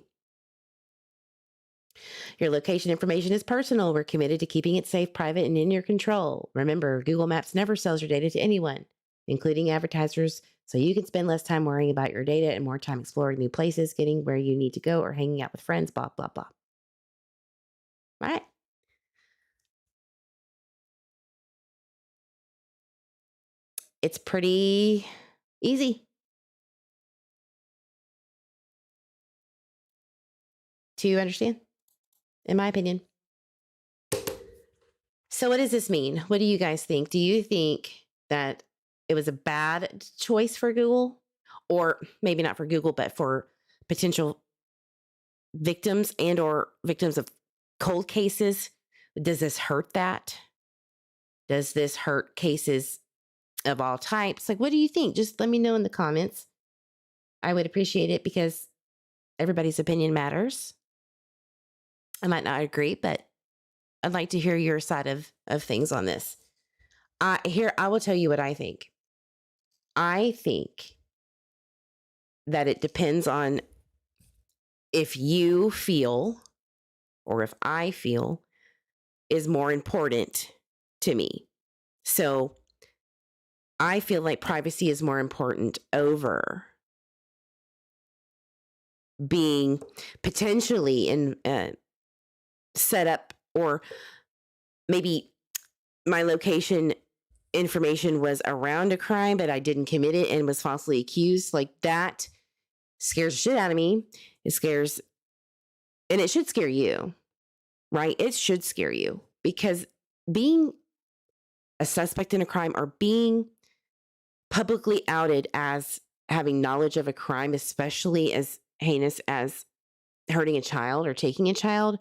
A: Your location information is personal. We're committed to keeping it safe, private, and in your control. Remember, Google Maps never sells your data to anyone, including advertisers, so you can spend less time worrying about your data and more time exploring new places, getting where you need to go, or hanging out with friends, blah, blah, blah. All right. It's pretty easy to understand, in my opinion. So what does this mean? What do you guys think? Do you think that it was a bad choice for Google? Or maybe not for Google, but for potential victims and or victims of cold cases? Does this hurt that? Does this hurt cases of all types? Like, what do you think? Just let me know in the comments. I would appreciate it because everybody's opinion matters. I might not agree, but I'd like to hear your side of things on this. I will tell you what I think. I think that it depends on if you feel, or if I feel, is more important to me. So I feel like privacy is more important over being potentially set up, or maybe my location information was around a crime, but I didn't commit it and was falsely accused. Like, that scares the shit out of me. It scares And it should scare you, right? It should scare you because being a suspect in a crime or being publicly outed as having knowledge of a crime, especially as heinous as hurting a child or taking a child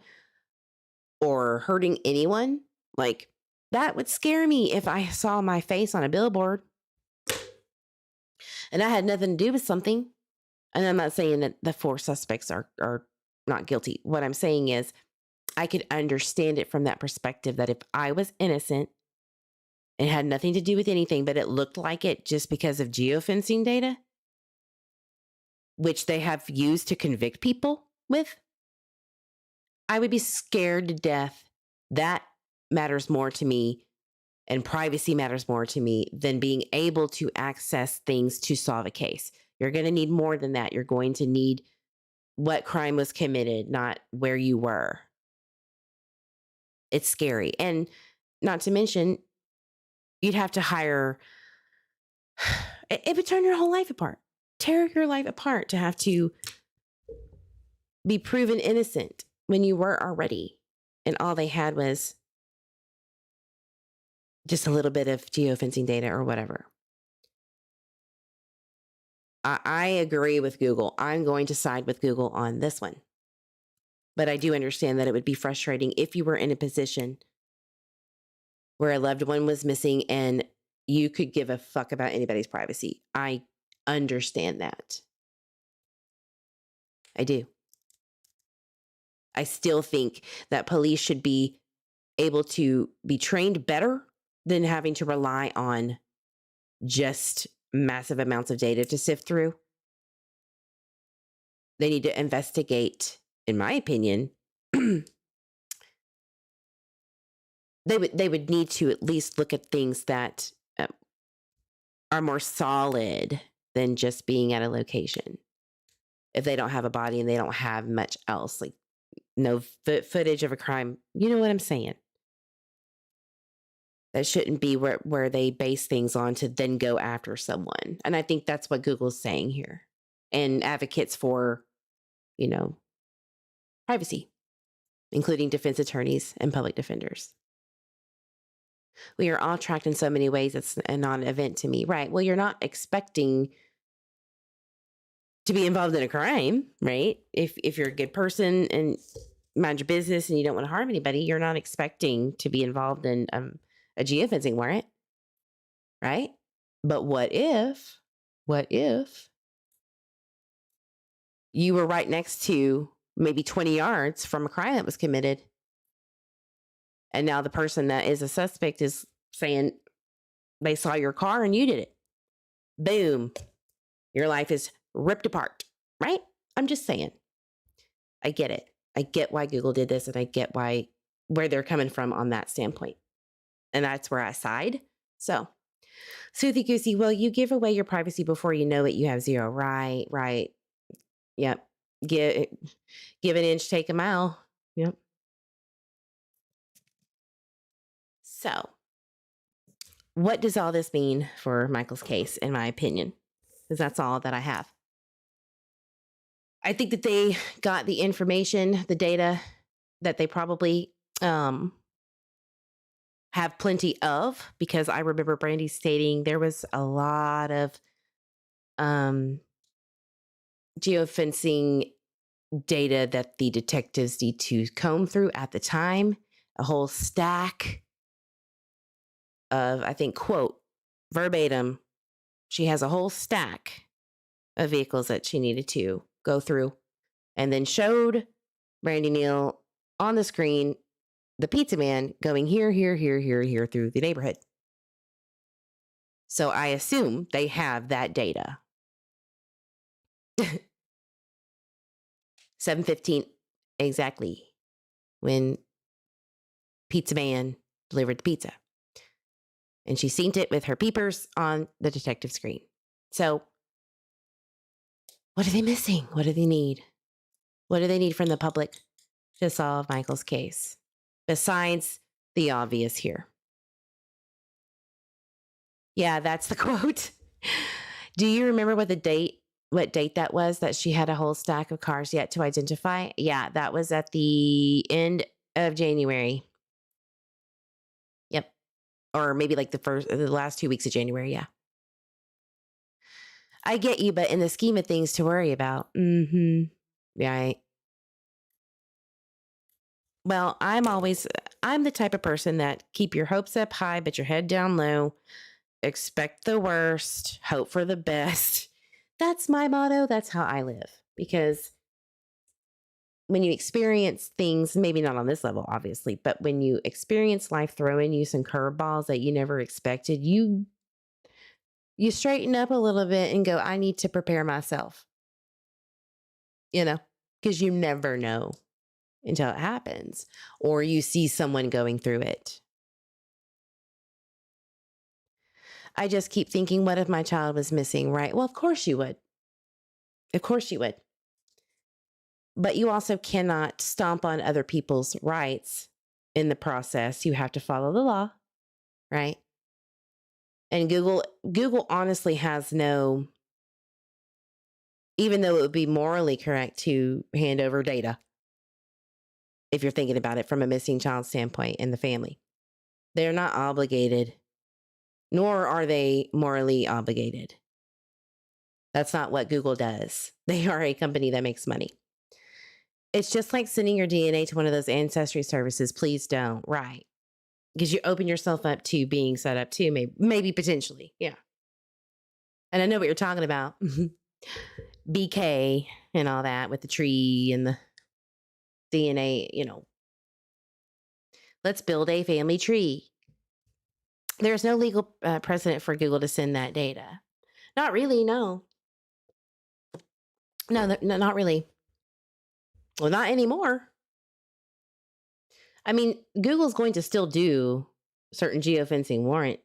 A: or hurting anyone, like that would scare me if I saw my face on a billboard and I had nothing to do with something. And I'm not saying that the 4 suspects are not guilty. What I'm saying is I could understand it from that perspective that if I was innocent, it had nothing to do with anything, but it looked like it just because of geofencing data, which they have used to convict people with, I would be scared to death. That matters more to me, and privacy matters more to me than being able to access things to solve a case. You're going to need more than that. You're going to need what crime was committed, not where you were. It's scary. And not to mention, you'd have to hire, it would turn your whole life apart, tear your life apart to have to be proven innocent when you were already. And all they had was just a little bit of geofencing data or whatever. I agree with Google. I'm going to side with Google on this one. But I do understand that it would be frustrating if you were in a position where a loved one was missing and you could give a fuck about anybody's privacy. I understand that. I do. I still think that police should be able to be trained better than having to rely on just massive amounts of data to sift through. They need to investigate, in my opinion. They would need to at least look at things that are more solid than just being at a location. If they don't have a body and they don't have much else, like no footage of a crime, you know what I'm saying? That shouldn't be where they base things on to then go after someone. And I think that's what Google's saying here. And advocates for, privacy, including defense attorneys and public defenders. We are all tracked in so many ways. It's a non-event to me, right? Well, you're not expecting to be involved in a crime, right? If you're a good person and mind your business and you don't want to harm anybody, you're not expecting to be involved in a geofencing warrant, right? But what if you were right next to maybe 20 yards from a crime that was committed, and now the person that is a suspect is saying they saw your car and you did it. Boom. Your life is ripped apart, right? I'm just saying. I get it. I get why Google did this, and I get where they're coming from on that standpoint. And that's where I side. So, Soothy Goosey, well, you give away your privacy before you know it. You have zero. Right. Yep. Give an inch, take a mile. Yep. So, what does all this mean for Michael's case, in my opinion? Because that's all that I have. I think that they got the information, the data that they probably have plenty of, because I remember Brandy stating there was a lot of geofencing data that the detectives need to comb through at the time. A whole stack of, I think, quote, verbatim, she has a whole stack of vehicles that she needed to go through, and then showed Brandy Neal on the screen the pizza man going here through the neighborhood. So I assume they have that data. 7:15 exactly when pizza man delivered the pizza. And she synced it with her peepers on the detective screen. So what are they missing? What do they need? What do they need from the public to solve Michael's case? Besides the obvious here. Yeah, that's the quote. Do you remember what the date what date that was that she had a whole stack of cars yet to identify. Yeah, that was at the end of January. Yep. Or maybe like the last 2 weeks of January. Yeah. I get you, but in the scheme of things to worry about. Right. Well, I'm the type of person that keep your hopes up high, but your head down low, expect the worst, hope for the best. That's my motto. That's how I live. Because when you experience things, maybe not on this level, obviously, but when you experience life throwing you some curveballs that you never expected, you straighten up a little bit and go, I need to prepare myself, because you never know until it happens or you see someone going through it. I just keep thinking, what if my child was missing, right? Well, of course you would. Of course you would. But you also cannot stomp on other people's rights in the process. You have to follow the law, right? And Google honestly has no, even though it would be morally correct to hand over data, if you're thinking about it from a missing child standpoint in the family, they're not obligated, nor are they morally obligated. That's not what Google does. They are a company that makes money. It's just like sending your DNA to one of those ancestry services. Please don't, right? Because you open yourself up to being set up too, maybe potentially. Yeah. And I know what you're talking about. BK and all that with the tree and the DNA, let's build a family tree. There's no legal precedent for Google to send that data. Not really, no. No, not really. Well, not anymore. I mean, Google's going to still do certain geofencing warrant,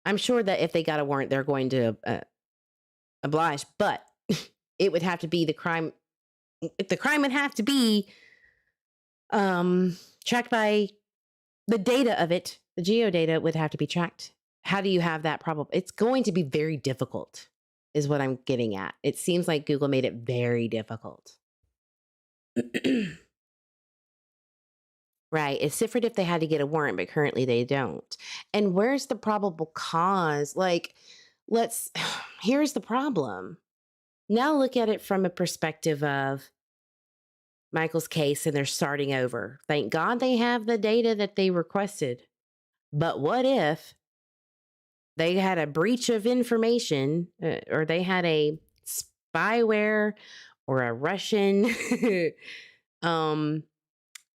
A: I'm sure that if they got a warrant, they're going to oblige, but it would have to be the crime would have to be tracked by the data of it. The geodata would have to be tracked. How do you have that probable? It's going to be very difficult, is what I'm getting at. It seems like Google made it very difficult. Right. It's different if they had to get a warrant, but currently they don't. And where's the probable cause? Here's the problem. Now look at it from a perspective of Michael's case and they're starting over. Thank God they have the data that they requested. But what if they had a breach of information or they had a spyware or a Russian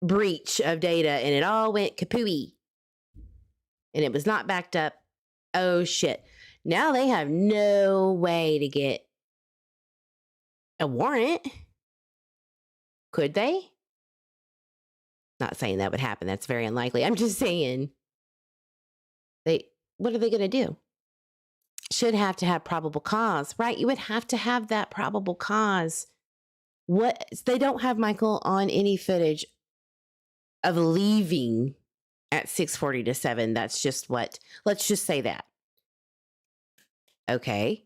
A: breach of data and it all went kapooey and it was not backed up? Oh shit. Now they have no way to get a warrant. Could they? Not saying that would happen. That's very unlikely. I'm just saying what are they going to do? Should have to have probable cause, right? You would have to have that probable cause. They don't have Michael on any footage of leaving at 6:40 to 7. That's just let's just say that. Okay.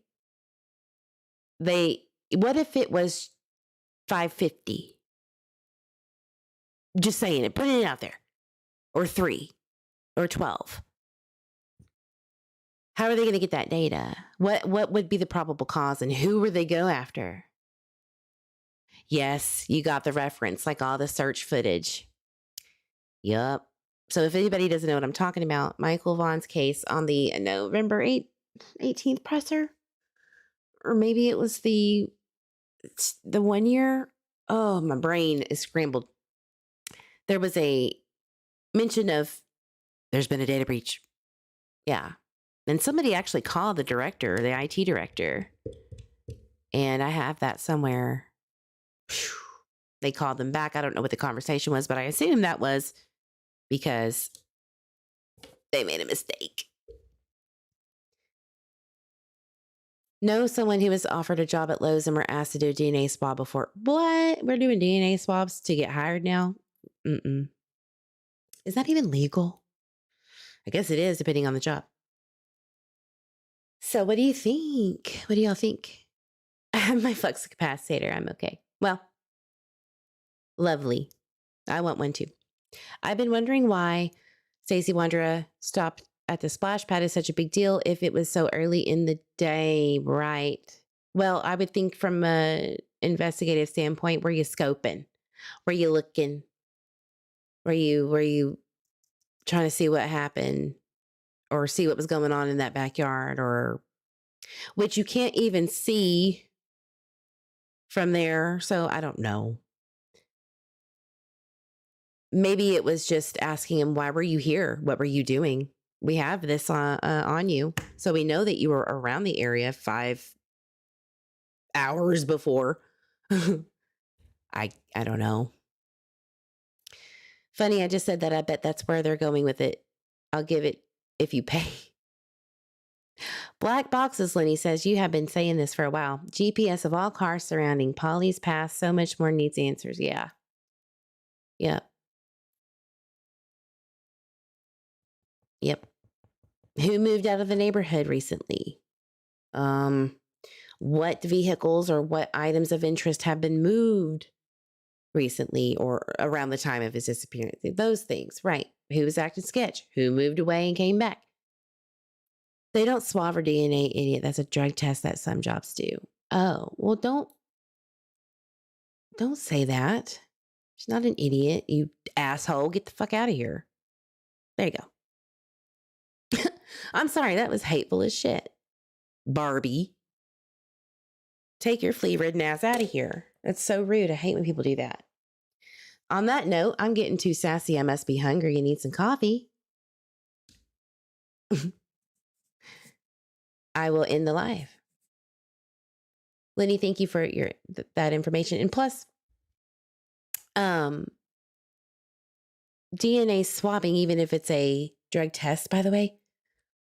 A: What if it was 5:50? Just saying it, putting it out there. Or 3 or 12. How are they going to get that data? What would be the probable cause and who would they go after? Yes, you got the reference, like all the search footage. Yup. So if anybody doesn't know what I'm talking about, Michael Vaughan's case on the November 18th presser, or maybe it was the 1 year. Oh, my brain is scrambled. There was a mention of there's been a data breach. Yeah. And somebody actually called the director, the IT director. And I have that somewhere. Whew. They called them back. I don't know what the conversation was, but I assume that was because they made a mistake. Know someone who was offered a job at Lowe's and were asked to do a DNA swab before. What? We're doing DNA swabs to get hired now? Mm-mm. Is that even legal? I guess it is, depending on the job. So what do you think? What do y'all think? I have my flux capacitor. I'm okay. Well, lovely. I want one too. I've been wondering why Stacey Wondra stopped at the splash pad is such a big deal if it was so early in the day, right? Well, I would think from a investigative standpoint, were you scoping? Were you looking? Were you trying to see what happened or see what was going on in that backyard, or which you can't even see from there? So I don't know. Maybe it was just asking him, why were you here? What were you doing? We have this on you. So we know that you were around the area 5 hours before. I don't know. Funny, I just said that. I bet that's where they're going with it. I'll give it if you pay. Black boxes, Lenny says, you have been saying this for a while. GPS of all cars surrounding Polly's Pass. So much more needs answers. Yeah. Yep. Yep. Who moved out of the neighborhood recently? What vehicles or what items of interest have been moved recently or around the time of his disappearance? Those things, right? Who was acting sketch? Who moved away and came back? They don't swab or DNA, idiot. That's a drug test that some jobs do. Oh, well, don't say that. She's not an idiot, you asshole. Get the fuck out of here. There you go. I'm sorry, that was hateful as shit. Barbie. Take your flea-ridden ass out of here. That's so rude. I hate when people do that. On that note, I'm getting too sassy. I must be hungry and need some coffee. I will end the live. Lenny, thank you for that information. And plus, DNA swabbing, even if it's a drug test, by the way,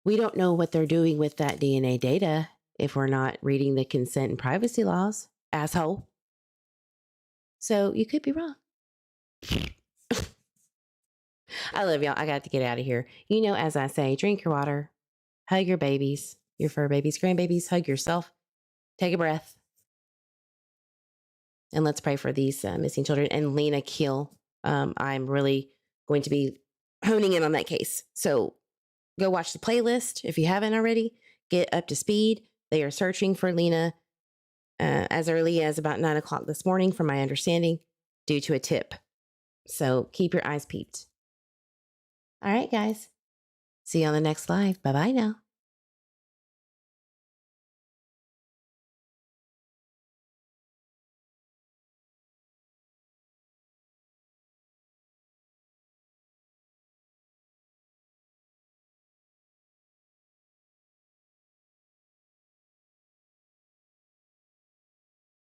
A: we don't know what they're doing with that DNA data if we're not reading the consent and privacy laws, asshole. So you could be wrong. I love y'all. I got to get out of here. You know, as I say, drink your water, hug your babies, your fur babies, grandbabies, hug yourself, take a breath. And let's pray for these missing children. And Lena Keel, I'm really going to be honing in on that case. So go watch the playlist if you haven't already. Get up to speed. They are searching for Lena as early as about 9 o'clock this morning, from my understanding, due to a tip. So keep your eyes peeped. All right, guys. See you on the next live. Bye-bye now.